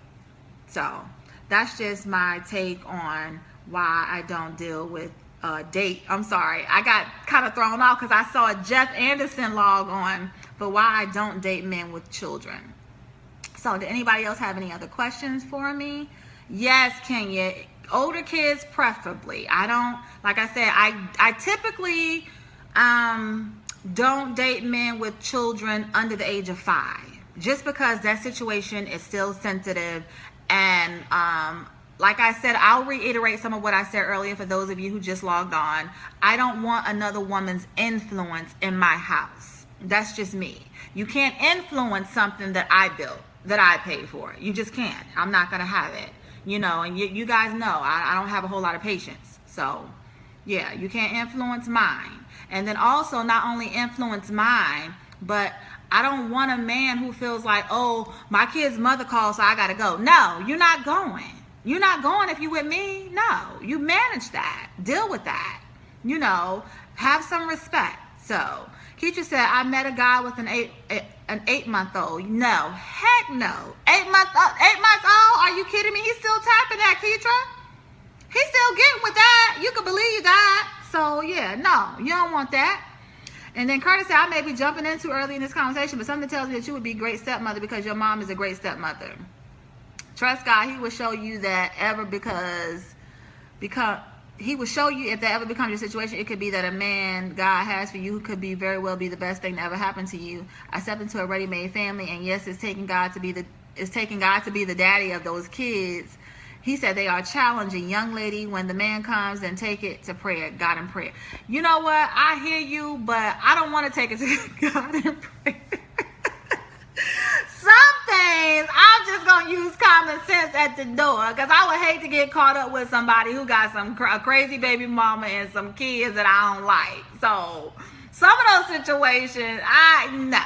So that's just my take on why I don't deal with I'm sorry, I got kind of thrown off because I saw Jeff Anderson log on, but why I don't date men with children. So did anybody else have any other questions for me? Yes, Kenya, older kids preferably. I don't, like I said, I typically don't date men with children under the age of 5 just because that situation is still sensitive. And like I said, I'll reiterate some of what I said earlier for those of you who just logged on. I don't want another woman's influence in my house. That's just me. You can't influence something that I built, that I paid for. You just can't. I'm not going to have it. you know, and you guys know I don't have a whole lot of patience. So, yeah, you can't influence mine. And then also not only influence mine, but I don't want a man who feels like, oh, my kid's mother called, so I got to go. No, you're not going. You're not going if you with me. No, you manage that. Deal with that. You know, have some respect. So, Keisha said, I met a guy with an 8-month-old. No, heck no. 8 months old? Are you kidding me? He's still tapping that, Keisha. He's still getting with that. You can believe that. So, yeah, no, you don't want that. And then Curtis said, I may be jumping in too early in this conversation, but something tells me that you would be a great stepmother because your mom is a great stepmother. Trust God, he will show you that ever because he will show you if that ever becomes your situation. It could be that a man God has for you who could be very well be the best thing to ever happen to you. I stepped into a ready-made family, and yes, it's taking God to be the daddy of those kids. He said they are challenging. Young lady, when the man comes, then take it to prayer, God in prayer. You know what? I hear you, but I don't want to take it to God in prayer. Some things, I'm just going to use common sense at the door, because I would hate to get caught up with somebody who got a crazy baby mama and some kids that I don't like. So, some of those situations, no.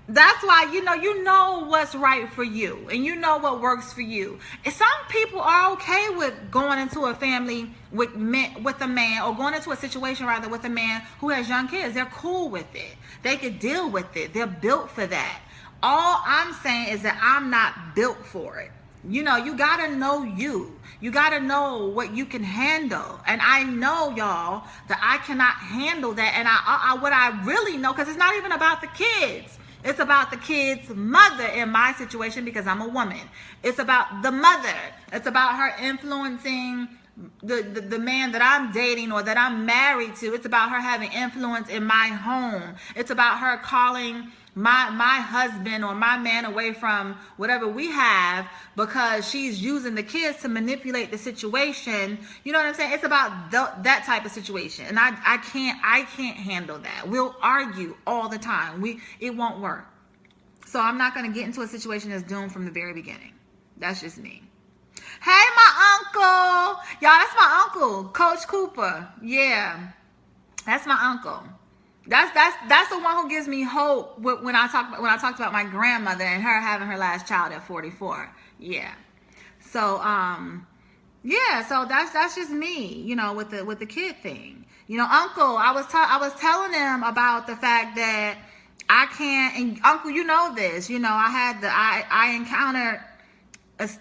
That's why, you know what's right for you, and you know what works for you. And some people are okay with going into a family with a man, or going into a situation rather with a man who has young kids. They're cool with it. They can deal with it. They're built for that. All I'm saying is that I'm not built for it. You know, you got to know you. You got to know what you can handle. And I know, y'all, that I cannot handle that. And what I really know, because it's not even about the kids. It's about the kid's mother in my situation, because I'm a woman. It's about the mother. It's about her influencing the man that I'm dating or that I'm married to. It's about her having influence in my home. It's about her calling my husband or my man away from whatever we have because she's using the kids to manipulate the situation. You know what I'm saying? It's about that type of situation, and I can't handle that. We'll argue all the time. It won't work. So I'm not going to get into a situation that's doomed from the very beginning. That's just me. Hey, my uncle, y'all. That's my uncle, Coach Cooper. Yeah, that's my uncle. That's the one who gives me hope when I talked about my grandmother and her having her last child at 44. Yeah. So yeah, so that's just me, you know, with the kid thing. You know, Uncle, I was telling him about the fact that I can't, and Uncle, you know this, you know, I encountered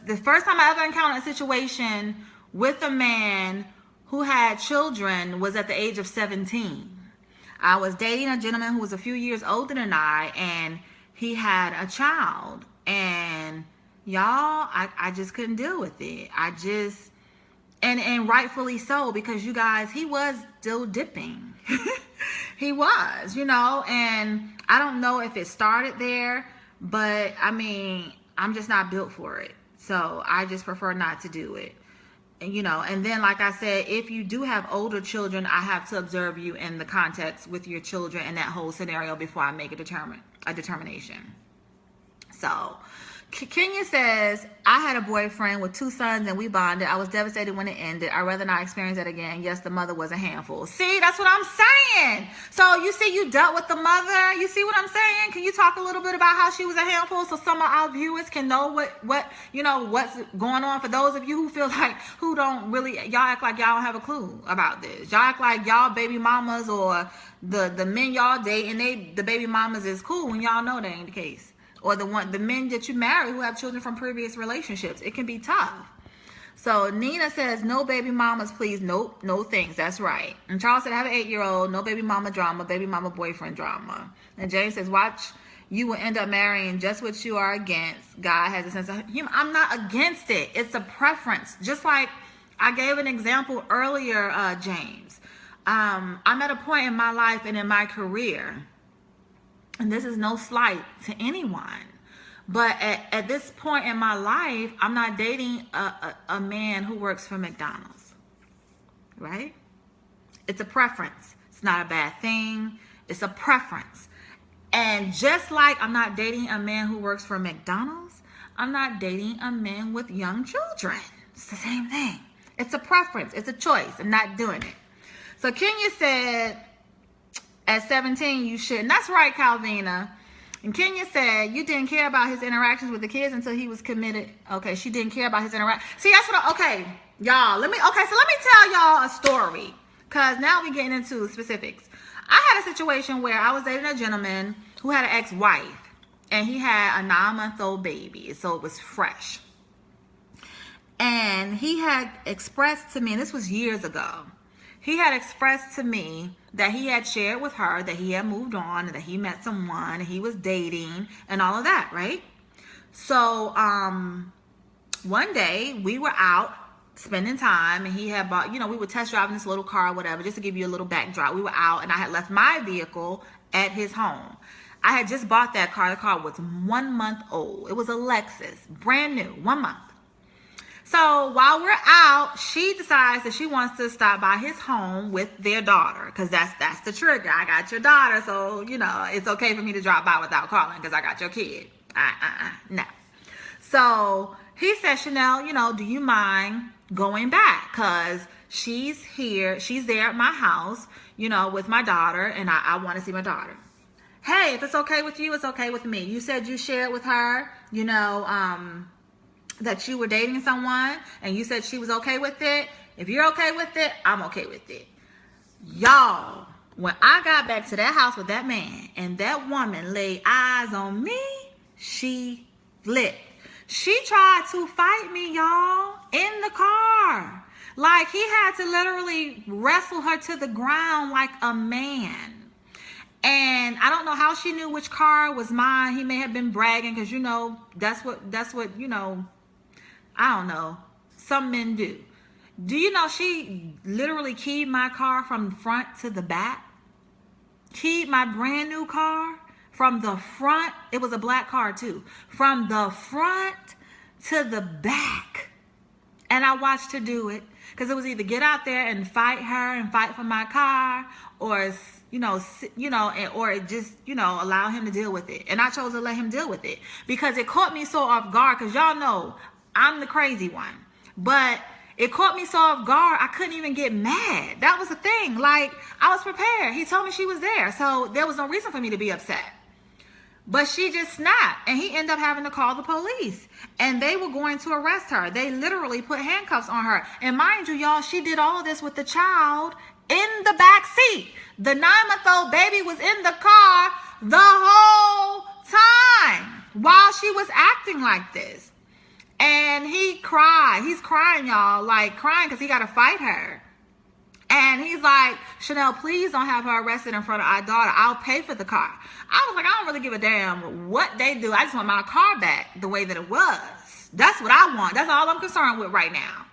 the first time I ever encountered a situation with a man who had children was at the age of 17. I was dating a gentleman who was a few years older than I, and he had a child. And y'all, I just couldn't deal with it. And rightfully so, because you guys, he was still dipping. He was, you know, and I don't know if it started there, but I mean, I'm just not built for it. So I just prefer not to do it. You know, and then like I said, if you do have older children, I have to observe you in the context with your children and that whole scenario before I make a determination. So Kenya says, I had a boyfriend with 2 sons and we bonded. I was devastated when it ended. I'd rather not experience that again. Yes, the mother was a handful. See, that's what I'm saying. So you see, you dealt with the mother. You see what I'm saying? Can you talk a little bit about how she was a handful so some of our viewers can know what you know, what's going on? For those of you who feel like, who don't really, y'all act like y'all don't have a clue about this. Y'all act like y'all baby mamas or the men y'all date and the baby mamas is cool when y'all know that ain't the case. Or the men that you marry who have children from previous relationships. It can be tough. So Nina says, no baby mamas, please. Nope, no thanks. That's right. And Charles said, I have an 8-year-old. No baby mama drama, baby mama boyfriend drama. And James says, watch, you will end up marrying just what you are against. God has a sense of humor. I'm not against it. It's a preference. Just like I gave an example earlier, James. I'm at a point in my life and in my career, and this is no slight to anyone, but at this point in my life, I'm not dating a man who works for McDonald's, right? It's a preference. It's not a bad thing. It's a preference. And just like I'm not dating a man who works for McDonald's, I'm not dating a man with young children. It's the same thing. It's a preference. It's a choice. I'm not doing it. So Kenya said, at 17, you shouldn't. That's right, Calvina. And Kenya said, you didn't care about his interactions with the kids until he was committed. Okay, she didn't care about his interaction. See, that's what okay, y'all, let me tell y'all a story. Because now we're getting into specifics. I had a situation where I was dating a gentleman who had an ex-wife. And he had a 9-month-old baby. So it was fresh. And he had expressed to me, and this was years ago, he had expressed to me that he had shared with her that he had moved on and that he met someone and he was dating and all of that, right? So one day we were out spending time and he had bought, we were test driving this little car or whatever, just to give you a little backdrop. We were out and I had left my vehicle at his home. I had just bought that car. The car was 1 month old. It was a Lexus, brand new, 1 month. So while we're out, she decides that she wants to stop by his home with their daughter, because that's the trigger. I got your daughter, so it's okay for me to drop by without calling because I got your kid. No. So he said, Chanel, do you mind going back? Because she's there at my house, with my daughter, and I want to see my daughter. Hey, if it's okay with you, it's okay with me. You said you shared with her, that you were dating someone and you said she was okay with it. If you're okay with it, I'm okay with it. Y'all, when I got back to that house with that man and that woman laid eyes on me, she flipped. She tried to fight me, y'all, in the car. Like he had to literally wrestle her to the ground like a man. And I don't know how she knew which car was mine. He may have been bragging because, that's what, I don't know. Some men do. Do you know she literally keyed my car from front to the back? Keyed my brand new car from the front. It was a black car too. From the front to the back. And I watched her do it. Because it was either get out there and fight her and fight for my car, or or just allow him to deal with it. And I chose to let him deal with it because it caught me so off guard. Because y'all know I'm the crazy one, but it caught me so off guard. I couldn't even get mad. That was the thing. Like I was prepared. He told me she was there, so there was no reason for me to be upset. But she just snapped, and he ended up having to call the police, and they were going to arrest her. They literally put handcuffs on her. And mind you, y'all, she did all this with the child in the back seat. The 9-month-old baby was in the car the whole time while she was acting like this. And he cried. He's crying, y'all, like crying because he got to fight her. And he's like, Chanel, please don't have her arrested in front of our daughter. I'll pay for the car. I was like, I don't really give a damn what they do. I just want my car back the way that it was. That's what I want. That's all I'm concerned with right now.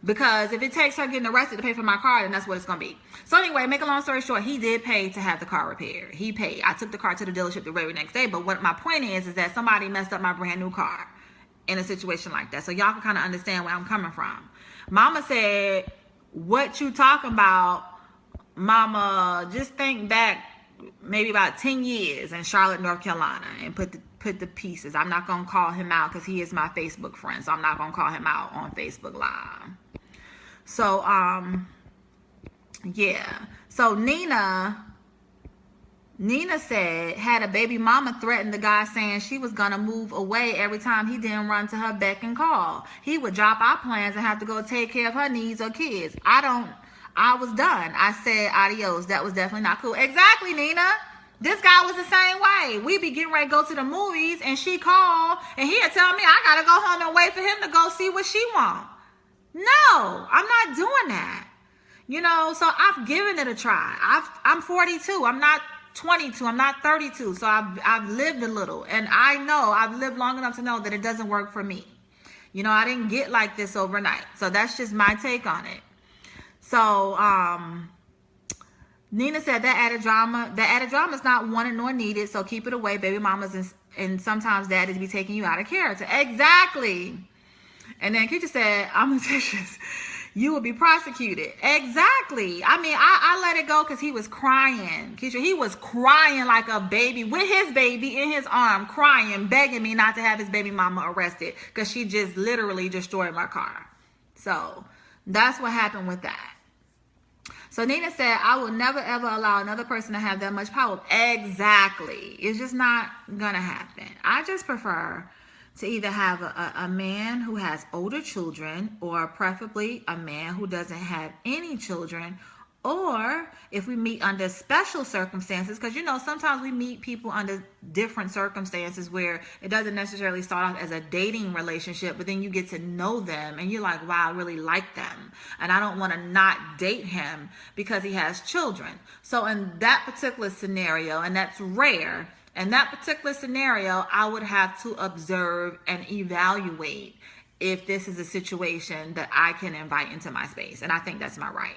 Because if it takes her getting arrested to pay for my car, then that's what it's going to be. So anyway, make a long story short, he did pay to have the car repaired. He paid. I took the car to the dealership the very next day. But what my point is that somebody messed up my brand new car in a situation like that. So y'all can kind of understand where I'm coming from. Mama said, what you talking about, Mama? Just think back maybe about 10 years in Charlotte, North Carolina, and put the pieces. I'm not going to call him out because he is my Facebook friend, so I'm not going to call him out on Facebook Live. So, yeah. So Nina said, had a baby mama threaten the guy saying she was going to move away every time he didn't run to her beck and call. He would drop our plans and have to go take care of her needs or kids. I was done. I said, adios. That was definitely not cool. Exactly, Nina. This guy was the same way. We be getting ready to go to the movies and she called and he'd tell me I got to go home and wait for him to go see what she want. No, I'm not doing that. So I've given it a try. I'm 42. I'm not 22. I'm not 32. So I've lived a little, and I know I've lived long enough to know that it doesn't work for me. I didn't get like this overnight. So that's just my take on it. So Nina said that added drama is not wanted nor needed. So keep it away. Baby mamas and sometimes daddies be taking you out of character. Exactly. And then Keisha said, I'm litigious. You will be prosecuted. Exactly. I mean, I let it go because he was crying. Keisha, he was crying like a baby with his baby in his arm, crying, begging me not to have his baby mama arrested because she just literally destroyed my car. So that's what happened with that. So Nina said, I will never ever allow another person to have that much power. Exactly. It's just not going to happen. I just prefer to either have a man who has older children, or preferably a man who doesn't have any children. Or if we meet under special circumstances, because, you know, sometimes we meet people under different circumstances where it doesn't necessarily start off as a dating relationship, but then you get to know them and you're like, wow, I really like them. And I don't want to not date him because he has children. So in that particular scenario, and that's rare, in that particular scenario, I would have to observe and evaluate if this is a situation that I can invite into my space. And I think that's my right.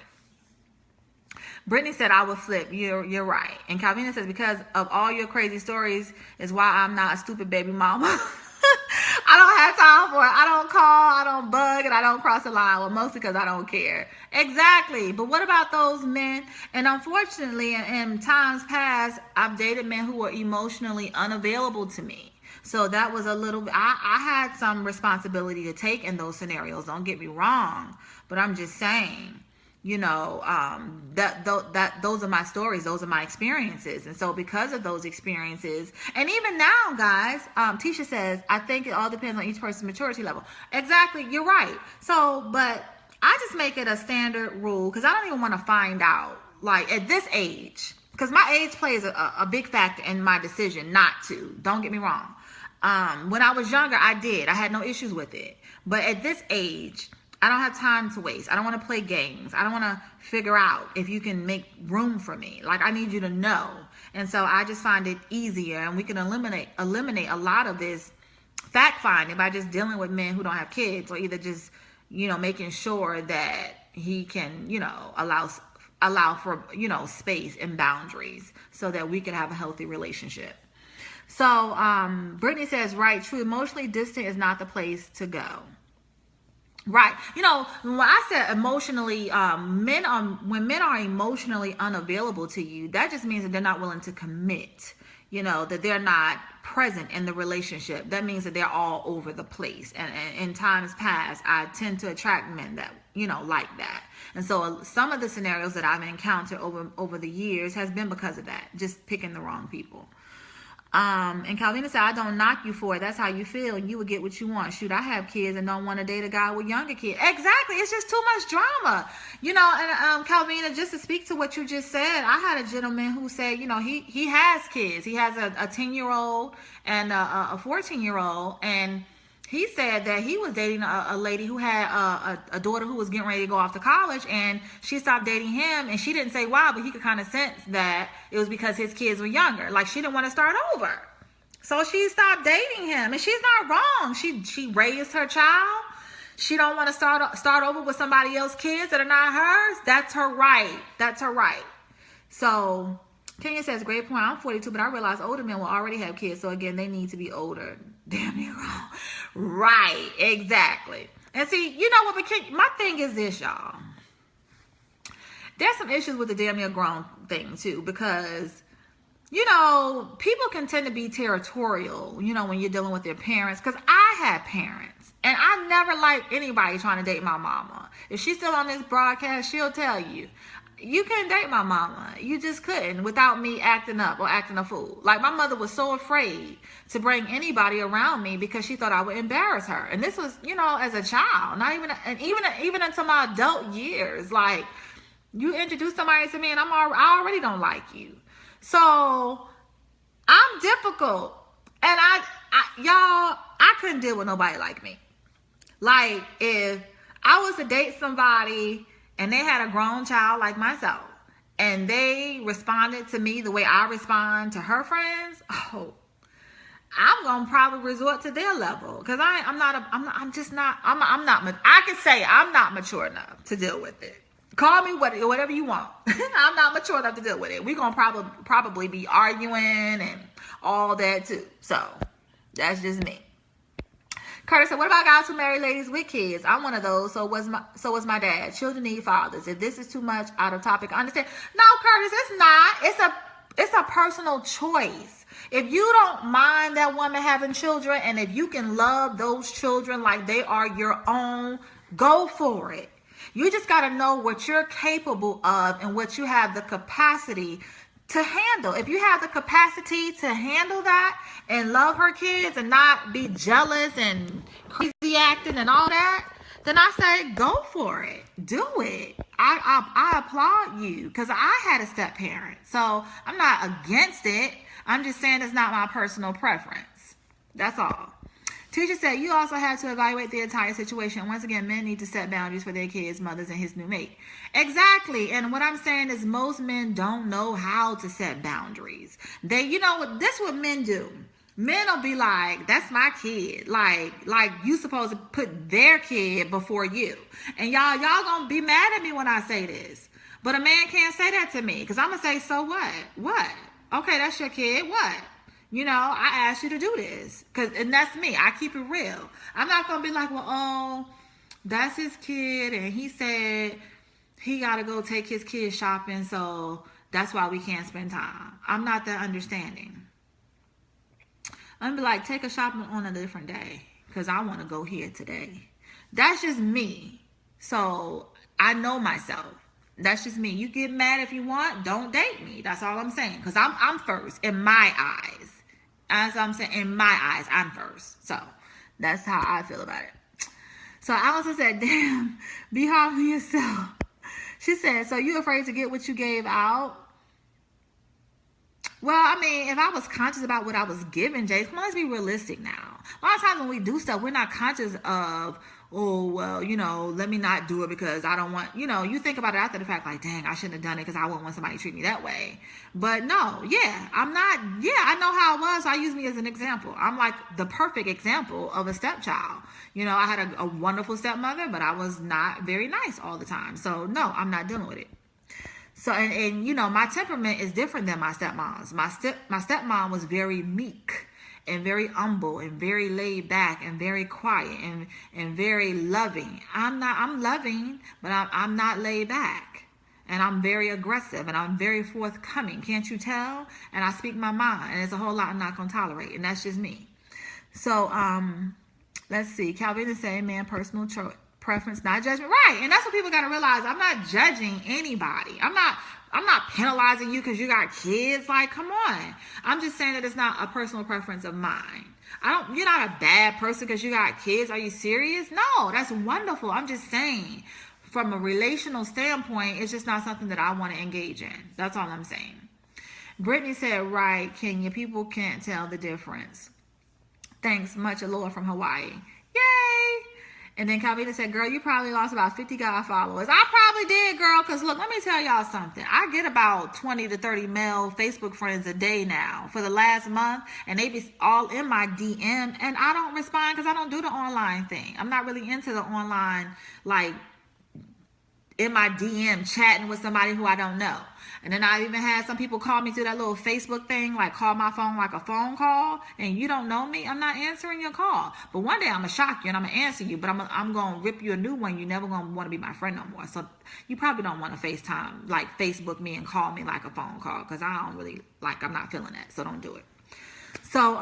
Brittany said, I would flip. You're right. And Calvina says, because of all your crazy stories is why I'm not a stupid baby mama. I don't have time for it. I don't call, I don't bug, and I don't cross the line. Well, mostly because I don't care. Exactly. But what about those men? And unfortunately, in times past, I've dated men who were emotionally unavailable to me. So that was a little, I had some responsibility to take in those scenarios. Don't get me wrong. But I'm just saying, you know, those are my stories. Those are my experiences. And so because of those experiences, and even now, guys, Tisha says, I think it all depends on each person's maturity level. Exactly. You're right. So, but I just make it a standard rule because I don't even want to find out, like, at this age, because my age plays a big factor in my decision not to. Don't get me wrong. When I was younger, I did. I had no issues with it. But at this age, I don't have time to waste. I don't want to play games. I don't want to figure out if you can make room for me. Like, I need you to know. And so I just find it easier, and we can eliminate a lot of this fact finding by just dealing with men who don't have kids, or either just, you know, making sure that he can, you know, allow for, you know, space and boundaries so that we can have a healthy relationship. So Brittany says, right, true, emotionally distant is not the place to go. Right. You know, when I said emotionally, when men are emotionally unavailable to you, that just means that they're not willing to commit, you know, that they're not present in the relationship. That means that they're all over the place. And in times past, I tend to attract men that, you know, like that. And so some of the scenarios that I've encountered over the years has been because of that, just picking the wrong people. And Calvina said, I don't knock you for it. That's how you feel. You would get what you want. Shoot, I have kids and don't want to date a guy with younger kids. Exactly. It's just too much drama. You know, and Calvina, just to speak to what you just said, I had a gentleman who said, you know, he has kids. He has a 10-year-old and a 14-year-old. And he said that he was dating a lady who had a daughter who was getting ready to go off to college, and she stopped dating him, and she didn't say why, but he could kind of sense that it was because his kids were younger. Like, she didn't want to start over. So she stopped dating him, and she's not wrong. She raised her child. She don't want to start over with somebody else's kids that are not hers. That's her right. That's her right. So Kenya says, great point. I'm 42, but I realize older men will already have kids. So again, they need to be older. Damn near wrong. Right. Exactly. And see, you know what? My thing is this, y'all. There's some issues with the damn near grown thing too, because, you know, people can tend to be territorial, you know, when you're dealing with their parents. Because I had parents, and I never liked anybody trying to date my mama. If she's still on this broadcast, she'll tell you. You couldn't date my mama. You just couldn't without me acting up or acting a fool. Like, my mother was so afraid to bring anybody around me because she thought I would embarrass her. And this was, you know, as a child, not even until my adult years. Like, you introduce somebody to me and I already don't like you. So I'm difficult. And I couldn't deal with nobody like me. Like, if I was to date somebody and they had a grown child like myself, and they responded to me the way I respond to her friends, I'm gonna probably resort to their level, because I can say I'm not mature enough to deal with it. Call me whatever you want. I'm not mature enough to deal with it. We're gonna probably be arguing and all that too. So that's just me. Curtis said, what about guys who marry ladies with kids? I'm one of those. So was my dad. Children need fathers. If this is too much out of topic, I understand. No, Curtis, it's not. It's a personal choice. If you don't mind that woman having children, and if you can love those children like they are your own, Go for it. You just got to know what you're capable of and what you have the capacity to handle. If you have the capacity to handle that and love her kids and not be jealous and crazy acting and all that, then I say go for it. Do it. I applaud you because I had a step parent. So I'm not against it. I'm just saying it's not my personal preference. That's all. Teacher said, you also have to evaluate the entire situation. Once again, men need to set boundaries for their kids, mothers, and his new mate. Exactly. And what I'm saying is most men don't know how to set boundaries. This is what men do. Men will be like, that's my kid. Like you supposed to put their kid before you. And y'all gonna be mad at me when I say this. But a man can't say that to me because I'm gonna say, so what? What? Okay, that's your kid. What? I asked you to do this. And that's me. I keep it real. I'm not going to be like, well, oh, that's his kid. And he said he got to go take his kid shopping. So that's why we can't spend time. I'm not that understanding. I'm going to be like, take a shopping on a different day. Because I want to go here today. That's just me. So I know myself. That's just me. You get mad if you want. Don't date me. That's all I'm saying. Because I'm first in my eyes. As I'm saying, in my eyes, I'm first. So that's how I feel about it. So Allison said, damn, be hard on yourself. She said, so you afraid to get what you gave out? Well, I mean, if I was conscious about what I was giving, Jay, come on, let's be realistic now. A lot of times when we do stuff, we're not conscious of, oh, well, let me not do it because I don't want, you think about it after the fact, like, dang, I shouldn't have done it because I wouldn't want somebody to treat me that way. But no, I know how it was. So I use me as an example. I'm like the perfect example of a stepchild. I had a wonderful stepmother, but I was not very nice all the time. So no, I'm not dealing with it. So, and my temperament is different than my stepmom's. My stepmom was very meek and very humble and very laid back and very quiet and very loving. I'm loving, but I'm not laid back. And I'm very aggressive and I'm very forthcoming. Can't you tell? And I speak my mind. And there's a whole lot I'm not going to tolerate. And that's just me. So, let's see. Calvin is saying, man, personal preference, not judgment. Right. And that's what people got to realize. I'm not judging anybody. I'm not penalizing you because you got kids. Like, come on. I'm just saying that it's not a personal preference of mine. You're not a bad person because you got kids. Are you serious? No, that's wonderful. I'm just saying from a relational standpoint, it's just not something that I want to engage in. That's all I'm saying. Brittany said, right, Kenya, people can't tell the difference. Thanks much, Aloha from Hawaii. Yay! And then Calvina said, girl, you probably lost about 50 God followers. I probably did, girl, because look, let me tell y'all something. I get about 20 to 30 male Facebook friends a day now for the last month, and they be all in my DM, and I don't respond because I don't do the online thing. I'm not really into the online, like, in my DM chatting with somebody who I don't know. And then I even had some people call me through that little Facebook thing, like call my phone like a phone call, and you don't know me, I'm not answering your call. But one day I'm going to shock you and I'm going to answer you, but I'm going to rip you a new one. You're never going to want to be my friend no more. So you probably don't want to FaceTime, like Facebook me and call me like a phone call, because I don't really, like, I'm not feeling that. So don't do it. So,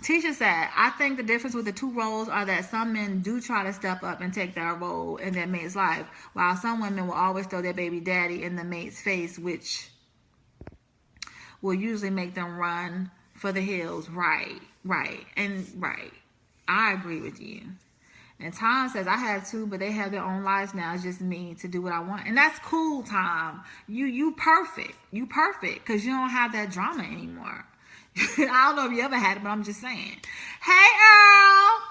Tisha said, I think the difference with the two roles are that some men do try to step up and take their role in their mate's life, while some women will always throw their baby daddy in the mate's face, which will usually make them run for the hills. Right. I agree with you. And Tom says, I have two, but they have their own lives now. It's just me to do what I want. And that's cool, Tom. You perfect. You perfect, because you don't have that drama anymore. I don't know if you ever had it, but I'm just saying. Hey, Earl.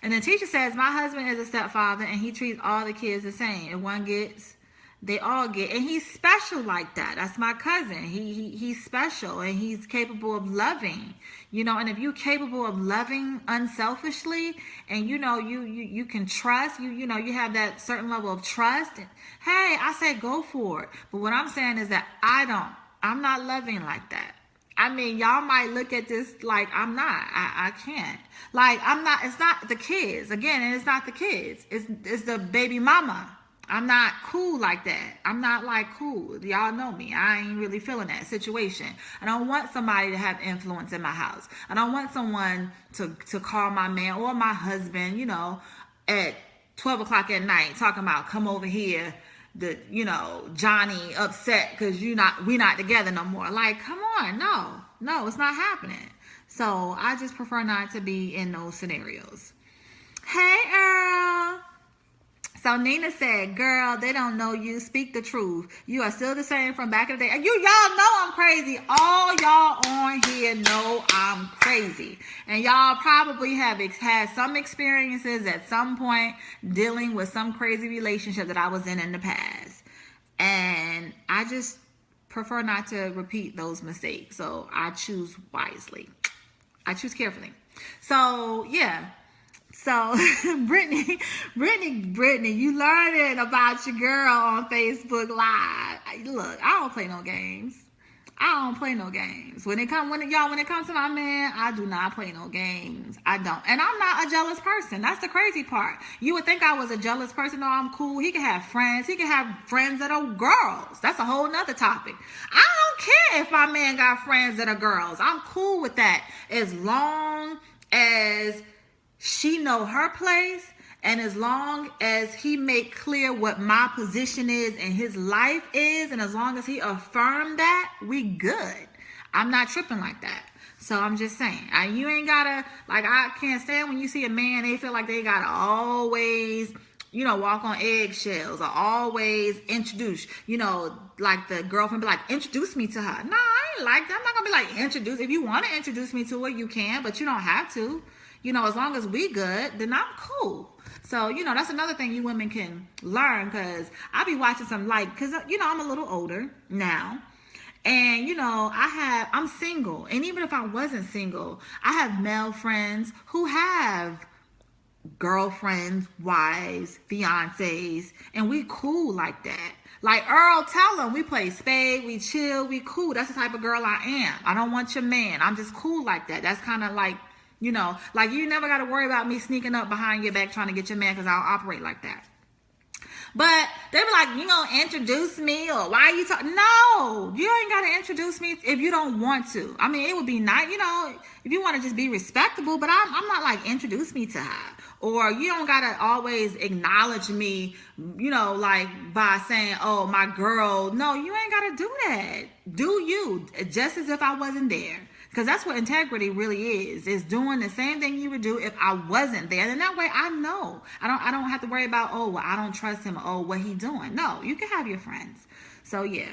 And the teacher says, my husband is a stepfather, and he treats all the kids the same. If one gets, they all get. And he's special like that. That's my cousin. He's special, and he's capable of loving. And if you're capable of loving unselfishly, and you can trust, you have that certain level of trust. Hey, I say go for it. But what I'm saying is that I'm not loving like that. I mean, y'all might look at this like I'm not. I can't. Like, I'm not. It's not the kids. Again, and it's not the kids. It's the baby mama. I'm not cool like that. I'm not like cool. Y'all know me. I ain't really feeling that situation. I don't want somebody to have influence in my house. I don't want someone to call my man or my husband, at 12 o'clock at night talking about come over here, Johnny upset because we not together no more. Like, come on, no, it's not happening. So I just prefer not to be in those scenarios. Hey, Earl. So Nina said, girl, they don't know you. Speak the truth. You are still the same from back in the day. And y'all know I'm crazy. All y'all on here know I'm crazy. And y'all probably have had some experiences at some point dealing with some crazy relationship that I was in the past. And I just prefer not to repeat those mistakes. So I choose wisely. I choose carefully. So, yeah. So, Brittany, you learning about your girl on Facebook Live. Look, I don't play no games. When it comes to my man, I do not play no games. I don't. And I'm not a jealous person. That's the crazy part. You would think I was a jealous person. No, I'm cool. He can have friends. He can have friends that are girls. That's a whole nother topic. I don't care if my man got friends that are girls. I'm cool with that as long as she know her place, and as long as he make clear what my position is and his life is, and as long as he affirm that, we good. I'm not tripping like that. So I'm just saying, you ain't gotta, I can't stand when you see a man, they feel like they gotta always, walk on eggshells or always introduce, like the girlfriend be like, introduce me to her. No, I ain't like that. I'm not gonna be like, introduce. If you want to introduce me to her, you can, but you don't have to. As long as we good, then I'm cool. So, that's another thing you women can learn, because I be watching because, I'm a little older now. And, I'm single. And even if I wasn't single, I have male friends who have girlfriends, wives, fiancés, and we cool like that. Like Earl, tell him we play spade, we chill, we cool. That's the type of girl I am. I don't want your man. I'm just cool like that. That's kind of like, you never got to worry about me sneaking up behind your back trying to get your man, because I'll operate like that. But they be like, you gonna introduce me, or why are you talking? No, you ain't got to introduce me if you don't want to. I mean, it would be nice, if you want to just be respectable, but I'm not like, introduce me to her. Or you don't got to always acknowledge me, by saying, oh, my girl. No, you ain't got to do that. Do you, just as if I wasn't there. Because that's what integrity really is doing the same thing you would do if I wasn't there. And that way I know. I don't have to worry about, oh, well, I don't trust him. Oh, what he doing. No, you can have your friends. So, yeah.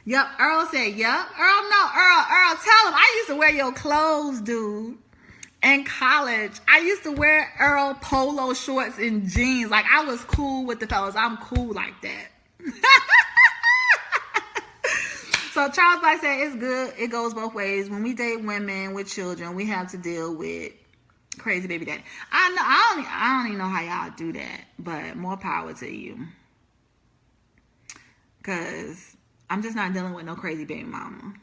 Yep, Earl said, yep. Earl, tell him. I used to wear your clothes, dude. In college, I used to wear Earl polo shorts and jeans. Like, I was cool with the fellas. I'm cool like that. So Charles Black said, it's good. It goes both ways. When we date women with children, we have to deal with crazy baby daddy. I don't even know how y'all do that, but more power to you. Because I'm just not dealing with no crazy baby mama.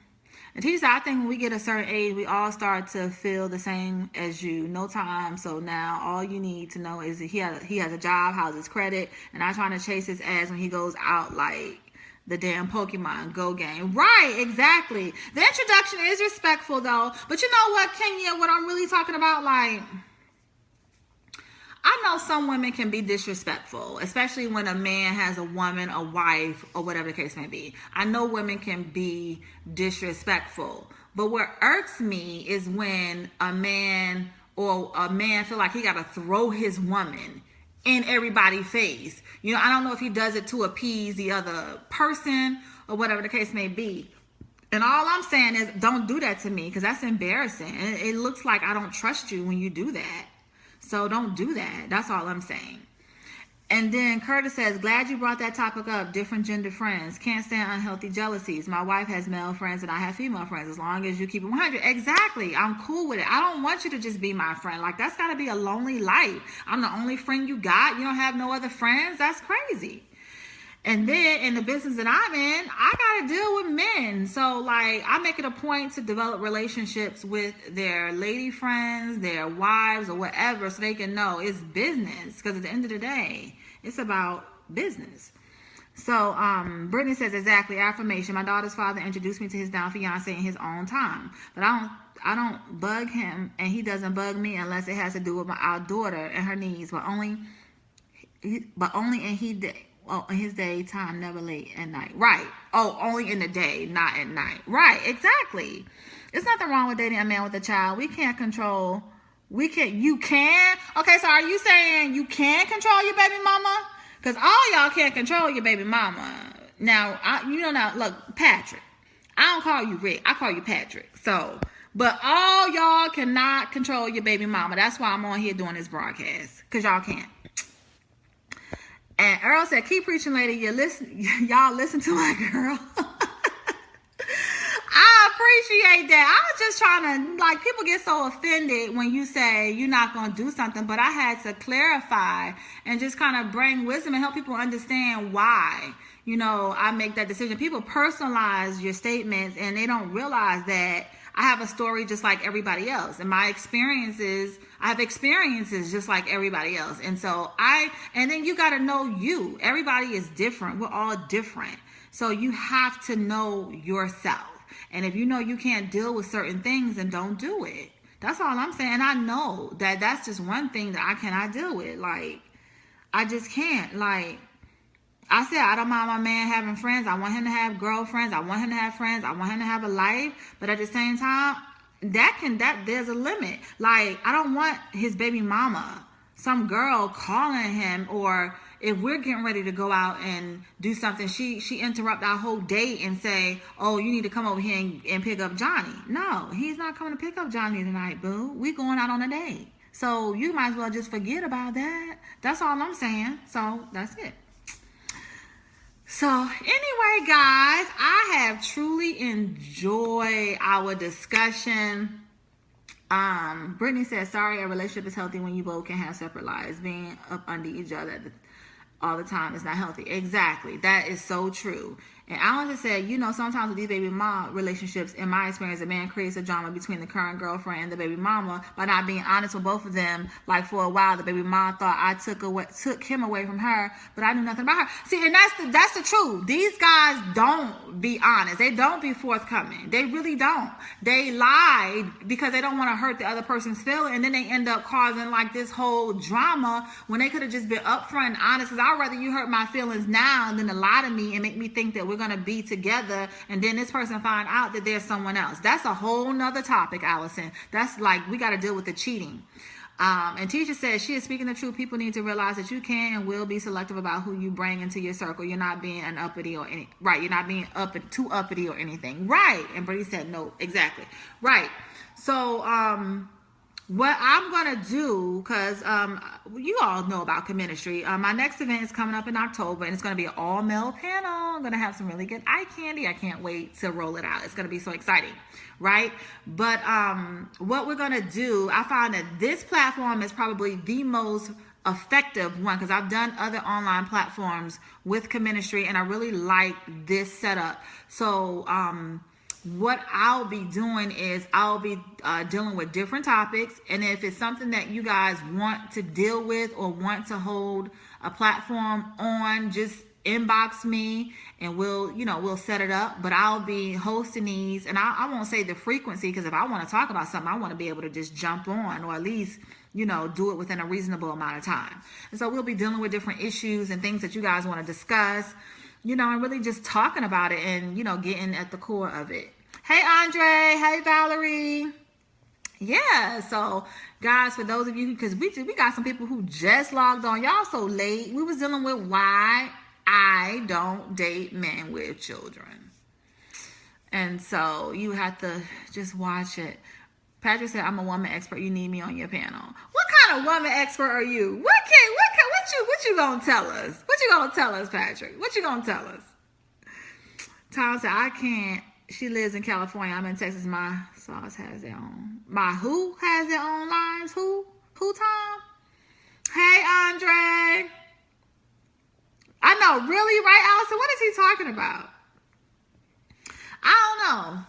And teacher said, I think when we get a certain age, we all start to feel the same as you. No time. So now all you need to know is that he has a job, how's his credit, and not trying to chase his ass when he goes out like the damn Pokemon Go game. Right, exactly. The introduction is respectful, though. But you know what, Kenya, what I'm really talking about, I know some women can be disrespectful, especially when a man has a woman, a wife, or whatever the case may be. I know women can be disrespectful. But what irks me is when a man feel like he got to throw his woman in everybody's face. I don't know if he does it to appease the other person or whatever the case may be. And all I'm saying is, don't do that to me, because that's embarrassing. And it looks like I don't trust you when you do that. So don't do that. That's all I'm saying. And then Curtis says, glad you brought that topic up. Different gender friends. Can't stand unhealthy jealousies. My wife has male friends and I have female friends. As long as you keep it 100. Exactly. I'm cool with it. I don't want you to just be my friend. Like, that's got to be a lonely life. I'm the only friend you got. You don't have no other friends. That's crazy. And then in the business that I'm in, I got to deal with men. So, I make it a point to develop relationships with their lady friends, their wives, or whatever, so they can know it's business. Because at the end of the day, it's about business. So, Brittany says, exactly, affirmation. My daughter's father introduced me to his now fiance in his own time. But I don't bug him, and he doesn't bug me unless it has to do with our daughter and her needs. But only but only in in his daytime, never late at night. Right. Oh, only in the day, not at night. Right, exactly. There's nothing wrong with dating a man with a child. You can? Okay, so are you saying you can control your baby mama? Because all y'all can't control your baby mama. Now, look, Patrick. I don't call you Rick. I call you Patrick. So, but all y'all cannot control your baby mama. That's why I'm on here doing this broadcast. Because y'all can't. And Earl said, keep preaching, lady. Y'all listen to my girl. I appreciate that. I was just trying to, people get so offended when you say you're not going to do something, but I had to clarify and just kind of bring wisdom and help people understand why, I make that decision. People personalize your statements and they don't realize that I have a story just like everybody else. And I have experiences just like everybody else. And then you got to know you. Everybody is different. We're all different. So you have to know yourself. And if you know you can't deal with certain things, then don't do it. That's all I'm saying. And I know that that's just one thing that I cannot deal with. I just can't. I said, I don't mind my man having friends. I want him to have girlfriends. I want him to have friends. I want him to have a life. But at the same time, there's a limit. I don't want his baby mama, some girl calling him, or if we're getting ready to go out and do something, she interrupt our whole date and say, oh, you need to come over here and pick up Johnny. No, he's not coming to pick up Johnny tonight, boo. We going out on a date. So you might as well just forget about that. That's all I'm saying. So that's it. So anyway, guys, I have truly enjoyed our discussion. Brittany says, sorry, a relationship is healthy when you both can have separate lives. Being up under each other all the time is not healthy. Exactly. That is so true. And I want to say, sometimes with these baby mom relationships, in my experience, a man creates a drama between the current girlfriend and the baby mama by not being honest with both of them. For a while, the baby mom thought I took him away from her, but I knew nothing about her. See, and that's the truth. These guys don't be honest. They don't be forthcoming. They really don't. They lie because they don't want to hurt the other person's feeling, and then they end up causing this whole drama when they could have just been upfront and honest. Because I'd rather you hurt my feelings now than to lie to me and make me think that we're going to be together, and then this person find out that there's someone else. That's a whole nother topic, Allison. That's we got to deal with the cheating. And Tisha says she is speaking the truth. People need to realize that you can and will be selective about who you bring into your circle. You're not being an uppity or any, right. You're not being too uppity or anything. Right. And Brady said no, exactly. Right. So, what I'm going to do, because you all know about CheMinistry. My next event is coming up in October, and it's going to be an all-male panel. I'm going to have some really good eye candy. I can't wait to roll it out. It's going to be so exciting, right? But what we're going to do, I find that this platform is probably the most effective one, because I've done other online platforms with CheMinistry, and I really like this setup. So, what I'll be doing is I'll be dealing with different topics, and if it's something that you guys want to deal with or want to hold a platform on, just inbox me and we'll set it up. But I'll be hosting these, and I won't say the frequency, because if I want to talk about something, I want to be able to just jump on, or at least do it within a reasonable amount of time. And so we'll be dealing with different issues and things that you guys want to discuss, and really just talking about it and, getting at the core of it. Hey, Andre. Hey, Valerie. Yeah. So, guys, for those of you, because we got some people who just logged on. Y'all so late. We was dealing with why I don't date men with children. And so you have to just watch it. Patrick said, I'm a woman expert. You need me on your panel. What kind of woman expert are you? What you gonna tell us? What you gonna tell us, Patrick? What you gonna tell us? Tom said, I can't. She lives in California. I'm in Texas. My sauce has their own. My who has their own lives? Who, Tom? Hey, Andre. I know, really, right, Allison? What is he talking about? I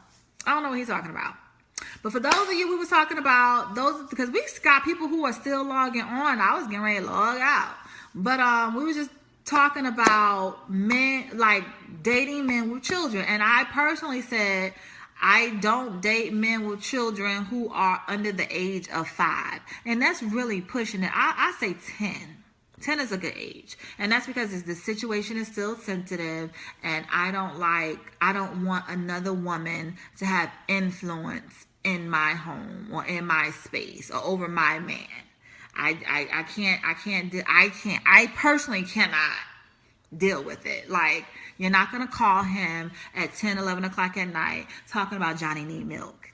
don't know what he's talking about. But for those of you we was talking about, because we got people who are still logging on. I was getting ready to log out. But we were just talking about men, dating men with children. And I personally said, I don't date men with children who are under the age of 5. And that's really pushing it. I say 10. 10 is a good age. And that's because the situation is still sensitive, and I don't want another woman to have influence in my home or in my space or over my man. I personally cannot deal with it. Like, you're not going to call him at 10, 11 o'clock at night talking about Johnny need milk.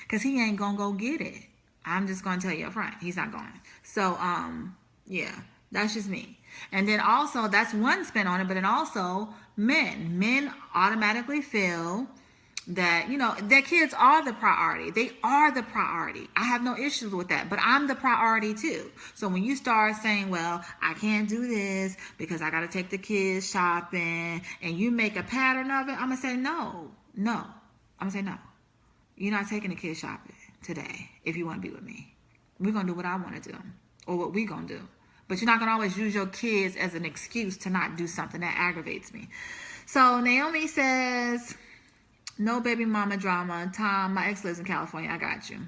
Because he ain't going to go get it. I'm just going to tell you up front. He's not going. So, yeah, that's just me. And then also, that's one spin on it, but then also men automatically feel that, you know, their kids are the priority. They are the priority. I have no issues with that, but I'm the priority too. So when you start saying, well, I can't do this because I got to take the kids shopping, and you make a pattern of it, I'm going to say no. I'm going to say no. You're not taking the kids shopping today if you want to be with me. We're going to do what I want to do, or what we're going to do. But you're not going to always use your kids as an excuse to not do something. That aggravates me. So Naomi says, no baby mama drama. Tom, my ex lives in California. I got you.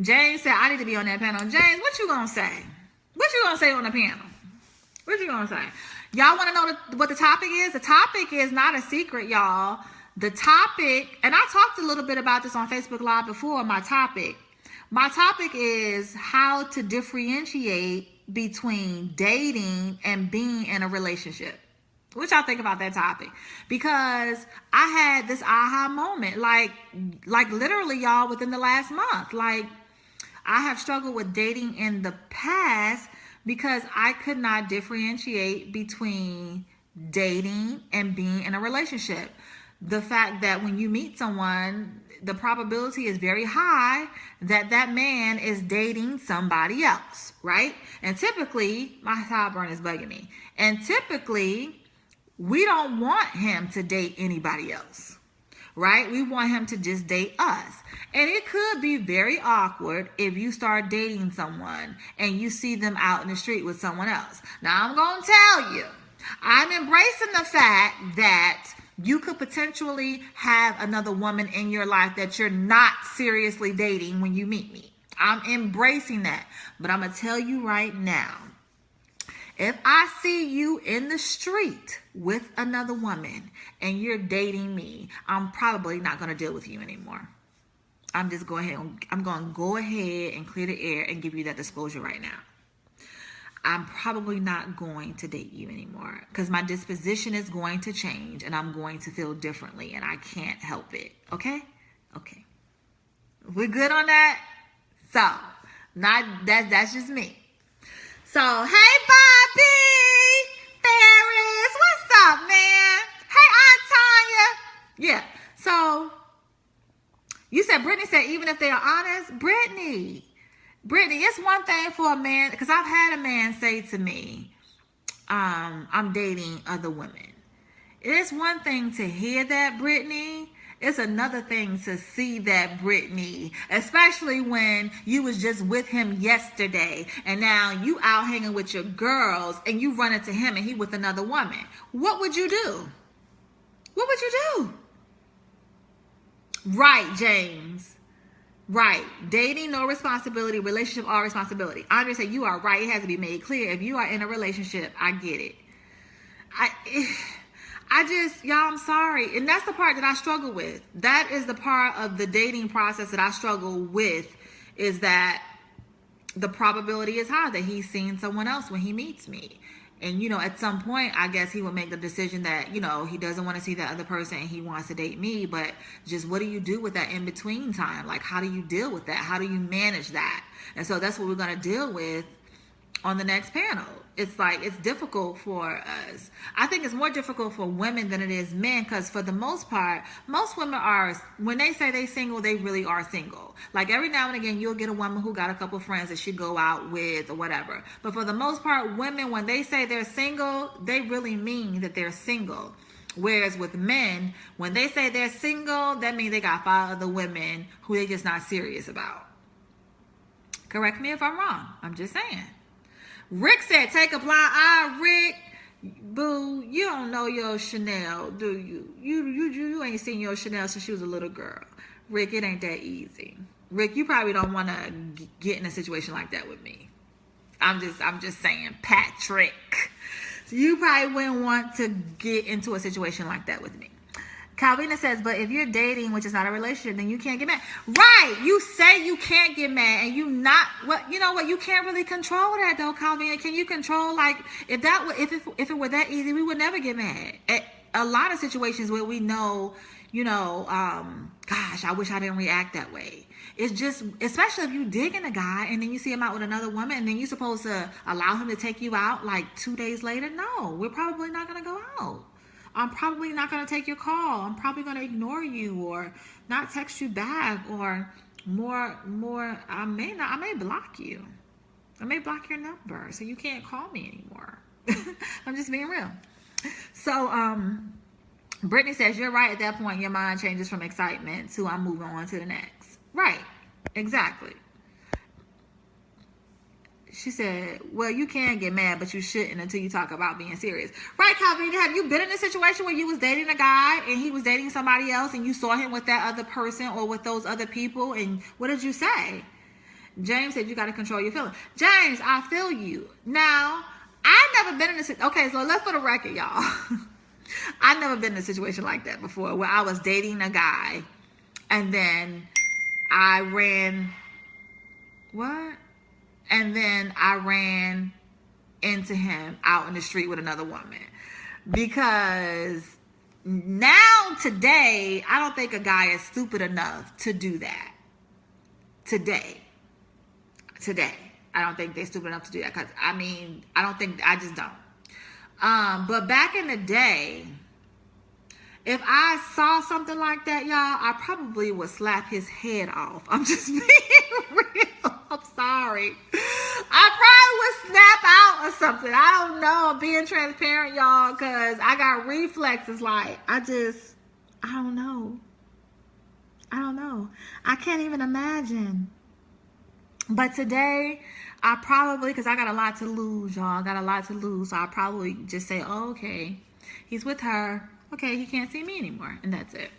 James said, I need to be on that panel. James, what you going to say? What you going to say on the panel? What you going to say? Y'all want to know what the topic is? The topic is not a secret, y'all. The topic, and I talked a little bit about this on Facebook Live before, my topic is how to differentiate between dating and being in a relationship. What y'all think about that topic? Because I had this aha moment, like literally, y'all, within the last month. Like, I have struggled with dating in the past because I could not differentiate between dating and being in a relationship. The fact that when you meet someone, the probability is very high that that man is dating somebody else, right? And typically, my sideburn is bugging me. And typically, we don't want him to date anybody else, right? We want him to just date us. And it could be very awkward if you start dating someone and you see them out in the street with someone else. Now, I'm going to tell you, I'm embracing the fact that you could potentially have another woman in your life that you're not seriously dating when you meet me. I'm embracing that. But I'm going to tell you right now, if I see you in the street with another woman and you're dating me, I'm probably not going to deal with you anymore. I'm going to go ahead and clear the air and give you that disclosure right now. I'm probably not going to date you anymore because my disposition is going to change and I'm going to feel differently, and I can't help it. Okay? Okay. We're good on that? So, that's just me. So, hey, Bobby! Ferris! What's up, man? Hey, Aunt Tanya! Yeah. So, you said, Brittany said, even if they are honest? Brittany, it's one thing for a man, because I've had a man say to me, I'm dating other women. It's one thing to hear that, Brittany. It's another thing to see that, Brittany, especially when you was just with him yesterday and now you out hanging with your girls and you run into him and he with another woman. What would you do? What would you do? Right, James. Right. Dating, no responsibility. Relationship, all responsibility. Andre said, you are right. It has to be made clear. If you are in a relationship, I get it. Y'all, I'm sorry. And that's the part that I struggle with. That is the part of the dating process that I struggle with, is that the probability is high that he's seeing someone else when he meets me. And, at some point, I guess he would make the decision that, he doesn't want to see that other person and he wants to date me. But just what do you do with that in-between time? Like, how do you deal with that? How do you manage that? And so that's what we're going to deal with on the next panel. It's like, it's difficult for us. I think it's more difficult for women than it is men, because for the most part, most women are, when they say they single, they really are single. Like, every now and again, you'll get a woman who got a couple friends that she go out with or whatever. But for the most part, women, when they say they're single, they really mean that they're single. Whereas with men, when they say they're single, that means they got 5 other women who they just not serious about. Correct me if I'm wrong. I'm just saying. Rick said, take a blind eye. Rick, boo, you don't know your Chanel, do you? You ain't seen your Chanel since she was a little girl. Rick, it ain't that easy. Rick, you probably don't want to get in a situation like that with me. I'm just saying, Patrick. So you probably wouldn't want to get into a situation like that with me. Calvina says, but if you're dating, which is not a relationship, then you can't get mad. Right. You say you can't get mad and you know what? You can't really control that though, Calvina. Can you control, like, if it were that easy, we would never get mad. At a lot of situations where we know, gosh, I wish I didn't react that way. It's just, especially if you digging a guy and then you see him out with another woman and then you're supposed to allow him to take you out like 2 days later. No, we're probably not going to go out. I'm probably not going to take your call. I'm probably going to ignore you or not text you back, or more, I may block you. I may block your number so you can't call me anymore. I'm just being real. So, Brittany says, you're right. At that point, your mind changes from excitement to I'm moving on to the next. Right. Exactly. She said, well, you can get mad, but you shouldn't until you talk about being serious. Right, Calvin? Have you been in a situation where you was dating a guy and he was dating somebody else and you saw him with that other person or with those other people? And what did you say? James said, you got to control your feelings. James, I feel you. Now, I've never been in a situation. Okay, so let's for the record, y'all. I've never been in a situation like that before where I was dating a guy and then I ran... What? And then I ran into him out in the street with another woman. Because now, today, I don't think a guy is stupid enough to do that. Today. I don't think they're stupid enough to do that. Because, I just don't. But back in the day, if I saw something like that, y'all, I probably would slap his head off. I'm just being real. I'm sorry. I probably would snap out or something. I don't know. I'm being transparent, y'all, because I got reflexes. Like, I don't know. I can't even imagine. But today, I probably, because I got a lot to lose, y'all. I got a lot to lose. So I probably just say, oh, okay, he's with her. Okay, he can't see me anymore. And that's it.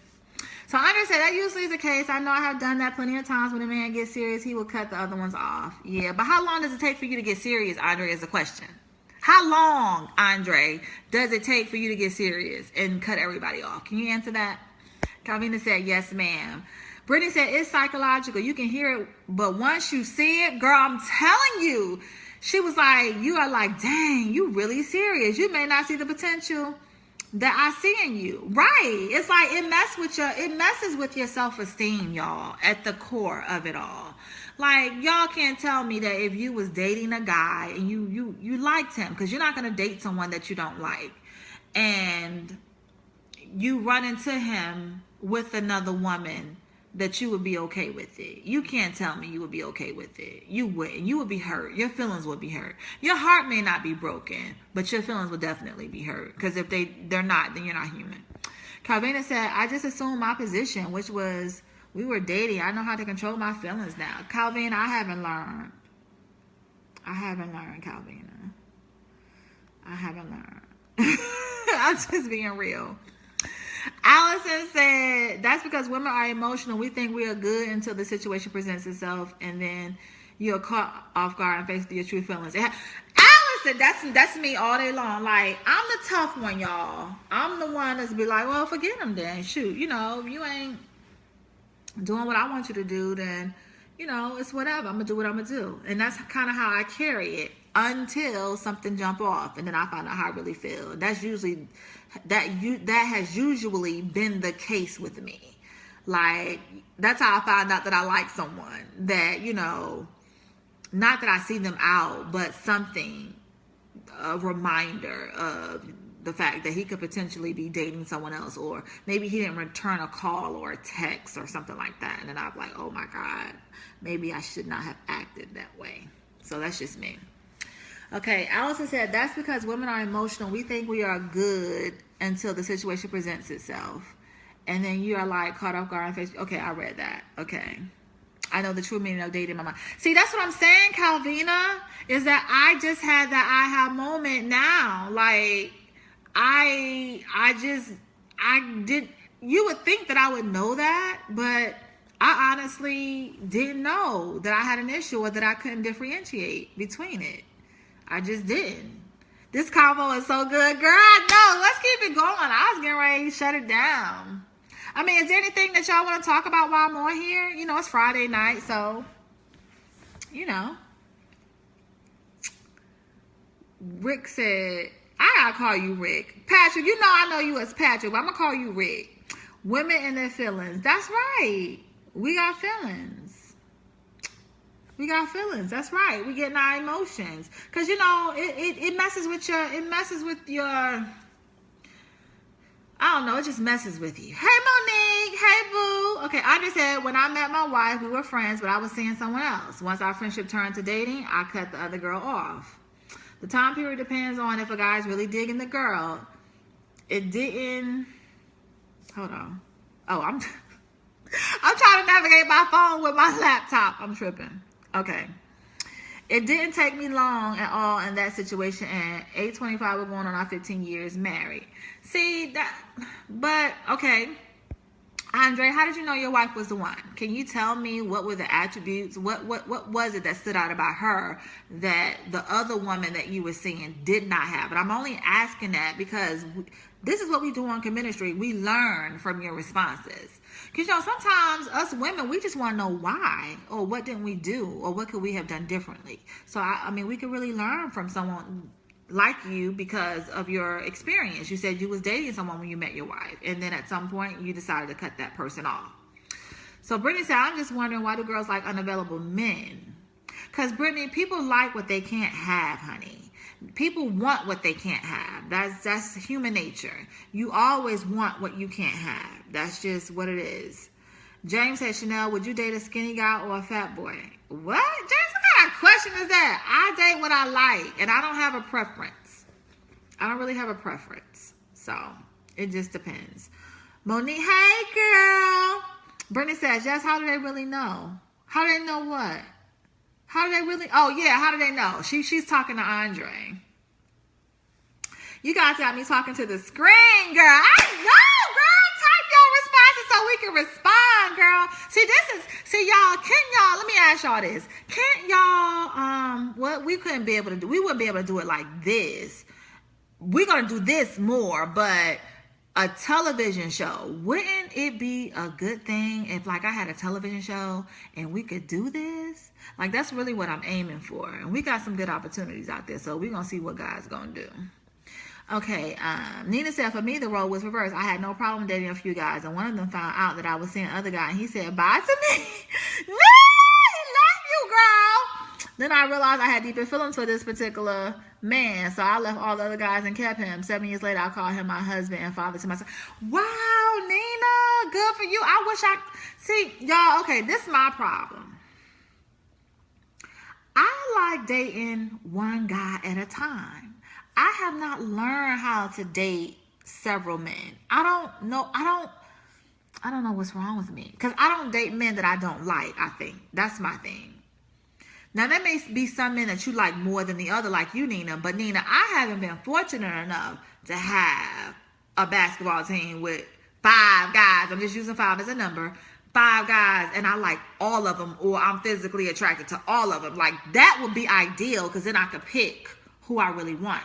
So Andre said, that usually is the case. I know I have done that plenty of times. When a man gets serious, he will cut the other ones off. Yeah, but how long does it take for you to get serious, Andre, is the question. How long, Andre, does it take for you to get serious and cut everybody off? Can you answer that? Calvina said, yes, ma'am. Brittany said, it's psychological. You can hear it, but once you see it, girl, I'm telling you. She was like, you are like, dang, you really serious. You may not see the potential that I see in you. Right. It's like it messes with your self-esteem, y'all, at the core of it all. Like, y'all can't tell me that if you was dating a guy and you liked him, because you're not going to date someone that you don't like, and you run into him with another woman, that you would be okay with it. You can't tell me you would be okay with it. You wouldn't. You would be hurt. Your feelings would be hurt. Your heart may not be broken, but your feelings would definitely be hurt. Because if they're not, then you're not human. Calvina said, I just assumed my position, which was we were dating. I know how to control my feelings now. Calvina, I haven't learned, Calvina. I haven't learned. I'm just being real. Allison said, that's because women are emotional. We think we are good until the situation presents itself, and then you're caught off guard and faced with your true feelings. Allison, that's me all day long. Like, I'm the tough one, y'all. I'm the one that's be like, well, forget him then. Shoot, if you ain't doing what I want you to do, then, it's whatever. I'm going to do what I'm going to do. And that's kind of how I carry it until something jump off, and then I find out how I really feel. That's usually... That has usually been the case with me. Like, that's how I found out that I like someone. That, not that I see them out, but something, a reminder of the fact that he could potentially be dating someone else, or maybe he didn't return a call or a text or something like that. And then I'm like, oh my God, maybe I should not have acted that way. So that's just me. Okay, Allison said, that's because women are emotional. We think we are good until the situation presents itself. And then you are like caught off guard and face. Okay, I read that. Okay. I know the true meaning of dating my mind. See, that's what I'm saying, Calvina, is that I just had that aha moment now. Like, you would think that I would know that, but I honestly didn't know that I had an issue or that I couldn't differentiate between it. I just didn't. This combo is so good, girl. I know. Let's keep it going. I was getting ready to shut it down. I mean, is there anything that y'all want to talk about while I'm on here? You know, it's Friday night, so, you know. Rick said, I gotta call you Rick. Patrick, you know I know you as Patrick, but I'm gonna call you Rick. Women and their feelings. That's right. We got feelings. We got feelings. That's right. We getting our emotions. Because, you know, it messes with your, I don't know, it just messes with you. Hey, Monique. Hey, boo. Okay, I just said, when I met my wife, we were friends, but I was seeing someone else. Once our friendship turned to dating, I cut the other girl off. The time period depends on if a guy's really digging the girl. It didn't... Hold on. Oh, I'm trying to navigate my phone with my laptop. I'm tripping. Okay. It didn't take me long at all in that situation, and 825 we're going on our 15 years married. See that, but okay. Andre, how did you know your wife was the one? Can you tell me what were the attributes? What was it that stood out about her that the other woman that you were seeing did not have? And I'm only asking that because this is what we do on CheMinistry. We learn from your responses. Because, you know, sometimes us women, we just want to know why, or what didn't we do, or what could we have done differently. So, I mean, we could really learn from someone like you because of your experience. You said you was dating someone when you met your wife, and then at some point you decided to cut that person off. So Brittany said, I'm just wondering, why do girls like unavailable men? Because, Brittany, people like what they can't have, honey. People want what they can't have. That's human nature. You always want what you can't have. That's just what it is. James said, Chanel, would you date a skinny guy or a fat boy? What? James, what kind of question is that? I date what I like, and I don't have a preference. I don't really have a preference. So, it just depends. Monique, hey, girl. Brittany says, yes, how do they really know? How do they know what? How do they really? Oh, yeah, how do they know? She's talking to Andre. You guys got me talking to the screen, girl. I know, girl. Type your responses so we can respond, girl. See, y'all, let me ask y'all this. Can't y'all, what we couldn't be able to do, we wouldn't be able to do it like this. We're going to do this more, but a television show, wouldn't it be a good thing if, like, I had a television show and we could do this? Like, that's really what I'm aiming for. And we got some good opportunities out there, so we're going to see what God's going to do. Okay, Nina said, for me, the role was reversed. I had no problem dating a few guys, and one of them found out that I was seeing other guys, and he said, bye to me. No, he left you, girl. Then I realized I had deeper feelings for this particular man, so I left all the other guys and kept him. 7 years later, I called him my husband and father to my son. Wow, Nina, good for you. I wish see, y'all, okay, this is my problem. I like dating one guy at a time. I have not learned how to date several men. I don't know what's wrong with me. Because I don't date men that I don't like, I think. That's my thing. Now, there may be some men that you like more than the other, like you, Nina. But, Nina, I haven't been fortunate enough to have a basketball team with 5 guys. I'm just using 5 as a number. 5 guys, and I like all of them, or I'm physically attracted to all of them. Like, that would be ideal, because then I could pick who I really want.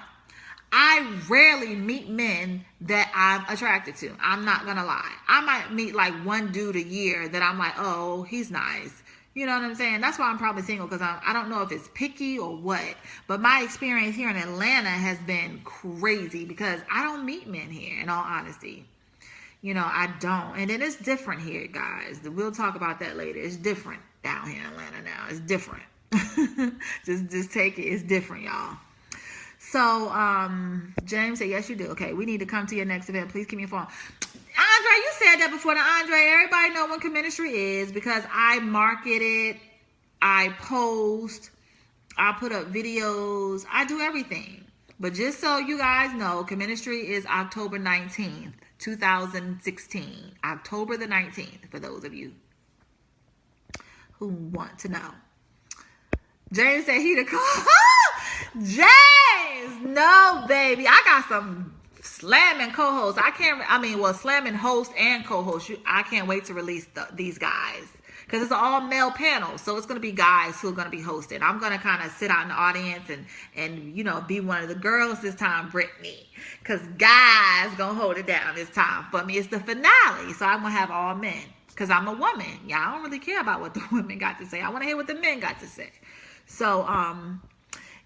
I rarely meet men that I'm attracted to. I'm not going to lie. I might meet like one dude a year that I'm like, oh, he's nice. You know what I'm saying? That's why I'm probably single, because I don't know if it's picky or what. But my experience here in Atlanta has been crazy, because I don't meet men here, in all honesty. You know, I don't. And then it's different here, guys. We'll talk about that later. It's different down here in Atlanta now. It's different. just take it. It's different, y'all. So, James said, yes, you do. Okay, we need to come to your next event. Please keep me informed. Andre, you said that before. Now, Andre, everybody know what CheMinistry is, because I market it, I post, I put up videos, I do everything. But just so you guys know, CheMinistry is October 19th, 2016. October the 19th, for those of you who want to know. James said he the call. James, no, baby. I got some slamming co-hosts. Slamming host and co-host. I can't wait to release these guys. because it's an all male panel. So it's going to be guys who are going to be hosting. I'm going to kind of sit out in the audience and, you know, be one of the girls this time, Brittany, because guys going to hold it down this time for me. It's the finale. So I'm going to have all men because I'm a woman. Yeah, I don't really care about what the women got to say. I want to hear what the men got to say. So,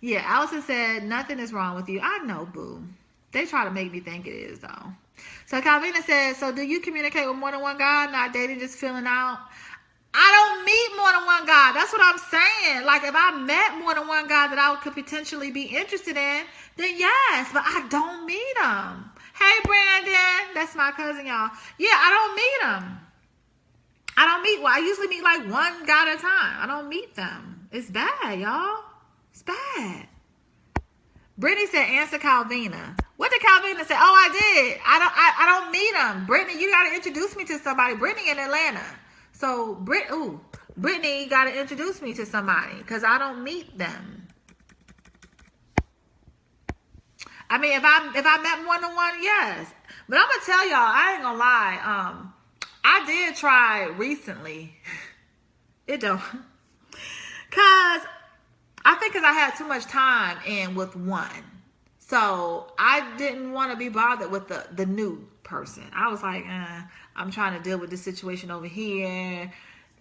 yeah, Allison said, nothing is wrong with you. I know, boo. They try to make me think it is, though. So Calvina says, so do you communicate with more than one God, not dating, just filling out? I don't meet more than one God. That's what I'm saying. Like, if I met more than one God that I could potentially be interested in, then yes, but I don't meet them. Hey, Brandon. That's my cousin, y'all. Yeah, I don't meet them. I usually meet like one God at a time. I don't meet them. It's bad, y'all. It's bad. Brittany said, answer Calvina. What did Calvina say? Oh, I did. I don't meet them. Brittany, you got to introduce me to somebody. Brittany in Atlanta. So, Brittany got to introduce me to somebody because I don't meet them. I mean, if I met more than one, yes. But I'm going to tell y'all, I ain't going to lie. I did try recently. It don't. Because I think because I had too much time in with one. So I didn't want to be bothered with the new person. I was like, I'm trying to deal with this situation over here.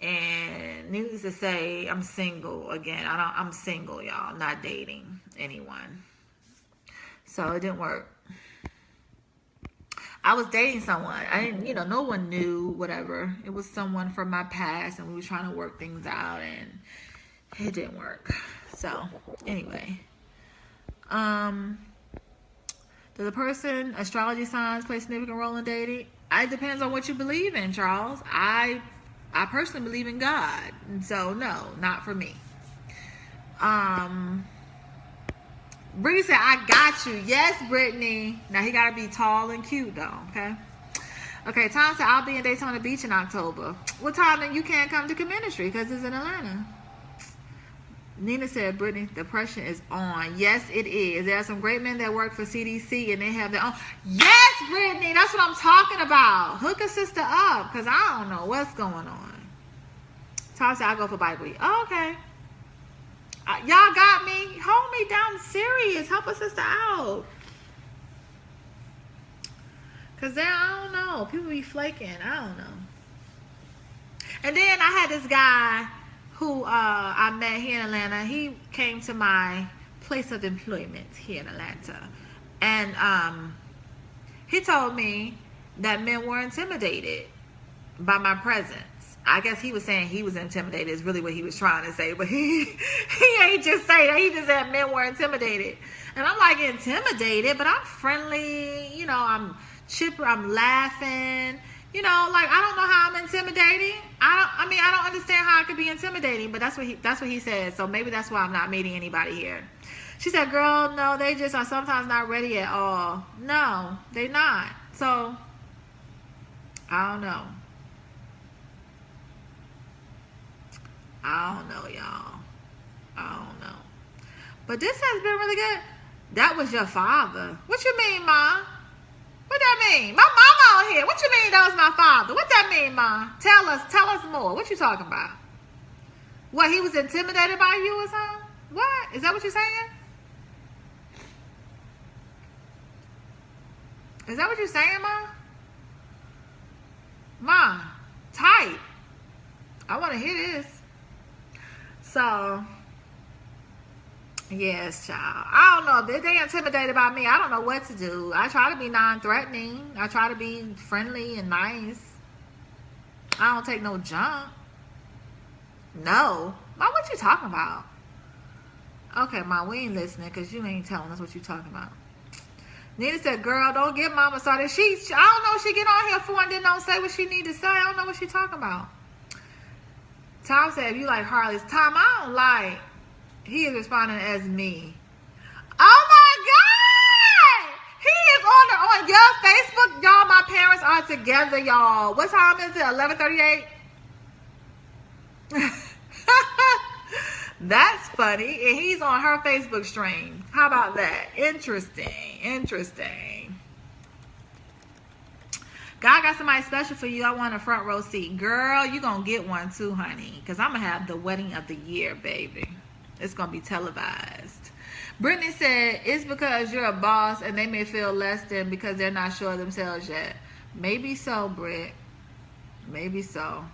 And needless to say, I'm single again. I'm single, y'all. Not dating anyone. So it didn't work. I was dating someone. I didn't, no one knew, whatever. It was someone from my past, and we were trying to work things out, and it didn't work. So, anyway. Does a person, astrology signs, play a significant role in dating? It depends on what you believe in, Charles. I personally believe in God. And so, no, not for me. Brittany said, I got you. Yes, Brittany. Now, he got to be tall and cute, though, okay? Okay, Tom said, I'll be in Daytona Beach in October. What time then you can't come to CheMinistry because it's in Atlanta? Nina said, Brittany, depression is on. Yes, it is. There are some great men that work for CDC and they have their own. Yes, Brittany, that's what I'm talking about. Hook a sister up because I don't know what's going on. Tom said, I'll go for Bible week. Oh, okay. Y'all got me. Hold me down. I'm serious. Help a sister out. Because then, I don't know. People be flaking. I don't know. And then I had this guy who I met here in Atlanta. He came to my place of employment here in Atlanta. And he told me that men were intimidated by my presence. I guess he was saying he was intimidated is really what he was trying to say. But he ain't just say that. He just said men were intimidated. And I'm like, intimidated? But I'm friendly. I'm chipper. I'm laughing. Like, I don't know how I'm intimidating. I don't understand how I could be intimidating. But that's what he said. So maybe that's why I'm not meeting anybody here. She said, girl, no, they just are sometimes not ready at all. No, they not. So, I don't know. I don't know, y'all. I don't know. But this has been really good. That was your father. What you mean, Ma? What that mean? My mama out here. What you mean that was my father? What that mean, Ma? Tell us more. What you talking about? What, he was intimidated by you or something? What? Is that what you're saying? Is that what you're saying, Ma? Ma, tight. I want to hear this. So, yes, child. I don't know. If they intimidated by me, I don't know what to do. I try to be non-threatening. I try to be friendly and nice. I don't take no junk. No. Ma, what you talking about? Okay, Ma, we ain't listening because you ain't telling us what you talking about. Nina said, girl, don't get mama started. I don't know what she get on here for and then don't say what she need to say. I don't know what she talking about. Tom said, if you like Harley's. Tom, I don't like. He is responding as me. Oh my God! He is on your Facebook. Y'all, my parents are together, y'all. What time is it? 11:38? That's funny. And he's on her Facebook stream. How about that? Interesting. God got somebody special for you. I want a front row seat. Girl, you going to get one too, honey. Because I'm going to have the wedding of the year, baby. It's going to be televised. Brittany said, it's because you're a boss and they may feel less than because they're not sure of themselves yet. Maybe so, Britt. Maybe so.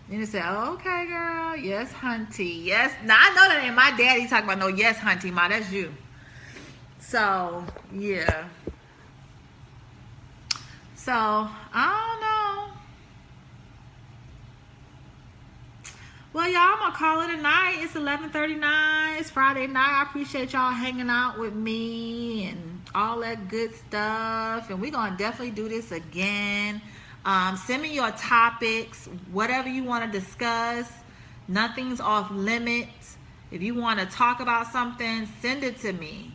Nina said, oh, okay, girl. Yes, hunty. Yes. Now, I know that ain't my daddy talking about no yes, hunty, ma. That's you. So, yeah. So, I don't know. Well, y'all, I'm going to call it a night. It's 11:39. It's Friday night. I appreciate y'all hanging out with me and all that good stuff. And we're going to definitely do this again. Send me your topics, whatever you want to discuss. Nothing's off limits. If you want to talk about something, send it to me.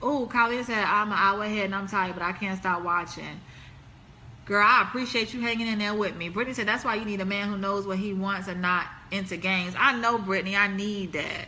Oh, Colleen said, I'm an hour ahead and I'm tired, but I can't stop watching. Girl, I appreciate you hanging in there with me. Brittany said, that's why you need a man who knows what he wants and not into games. I know, Brittany, I need that.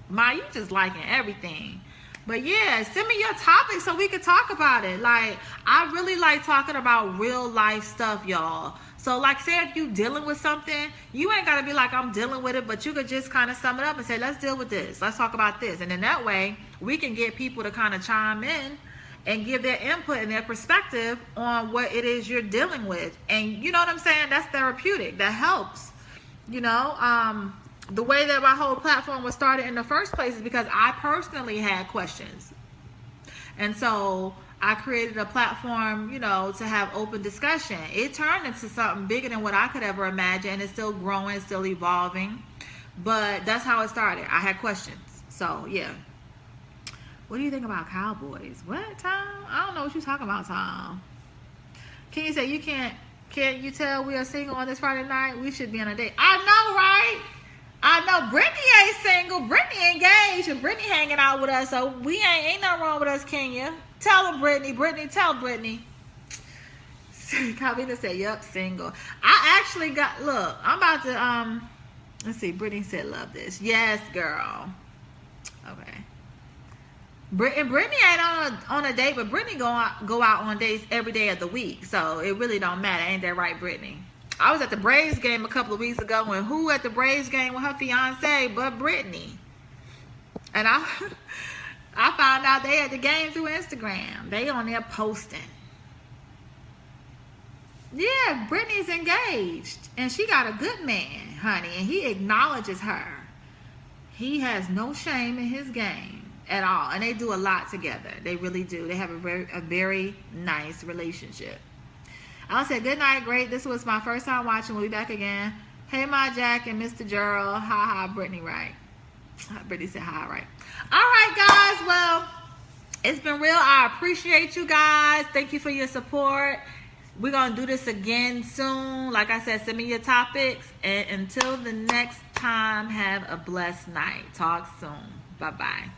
Ma, you just liking everything. But yeah, send me your topics so we can talk about it. Like, I really like talking about real life stuff, y'all. So, like, say if you dealing with something, you ain't got to be like, I'm dealing with it, but you could just kind of sum it up and say, let's deal with this. Let's talk about this. And then that way, we can get people to kind of chime in and give their input and their perspective on what it is you're dealing with. And you know what I'm saying? That's therapeutic. That helps. You know, the way that my whole platform was started in the first place is because I personally had questions. And so I created a platform, you know, to have open discussion. It turned into something bigger than what I could ever imagine. It's still growing, it's still evolving. But that's how it started. I had questions. So, yeah. What do you think about cowboys? What, Tom? I don't know what you're talking about, Tom. Can you say you can't you tell we are single on this Friday night? We should be on a date. I know, right? I know Brittany ain't single. Brittany engaged and Brittany hanging out with us. So we ain't nothing wrong with us, Kenya. Tell them, Brittany. Brittany, tell Brittany. Calvina said, yup, single. I actually got, look, I'm about to, let's see. Brittany said, love this. Yes, girl. Okay. Brittany ain't on a date, but Brittany go out on dates every day of the week. So it really don't matter. Ain't that right, Brittany? I was at the Braves game a couple of weeks ago, and who at the Braves game with her fiance but Brittany? And I found out they at the game through Instagram. They on there posting. Yeah, Brittany's engaged, and she got a good man, honey, and he acknowledges her. He has no shame in his game at all, and they do a lot together. They really do. They have a very nice relationship. I said, good night, great. This was my first time watching. We'll be back again. Hey, my Jack and Mr. Gerald. Ha, Brittany, right. Brittany said hi, right. All right, guys. Well, it's been real. I appreciate you guys. Thank you for your support. We're going to do this again soon. Like I said, send me your topics. And until the next time, have a blessed night. Talk soon. Bye-bye.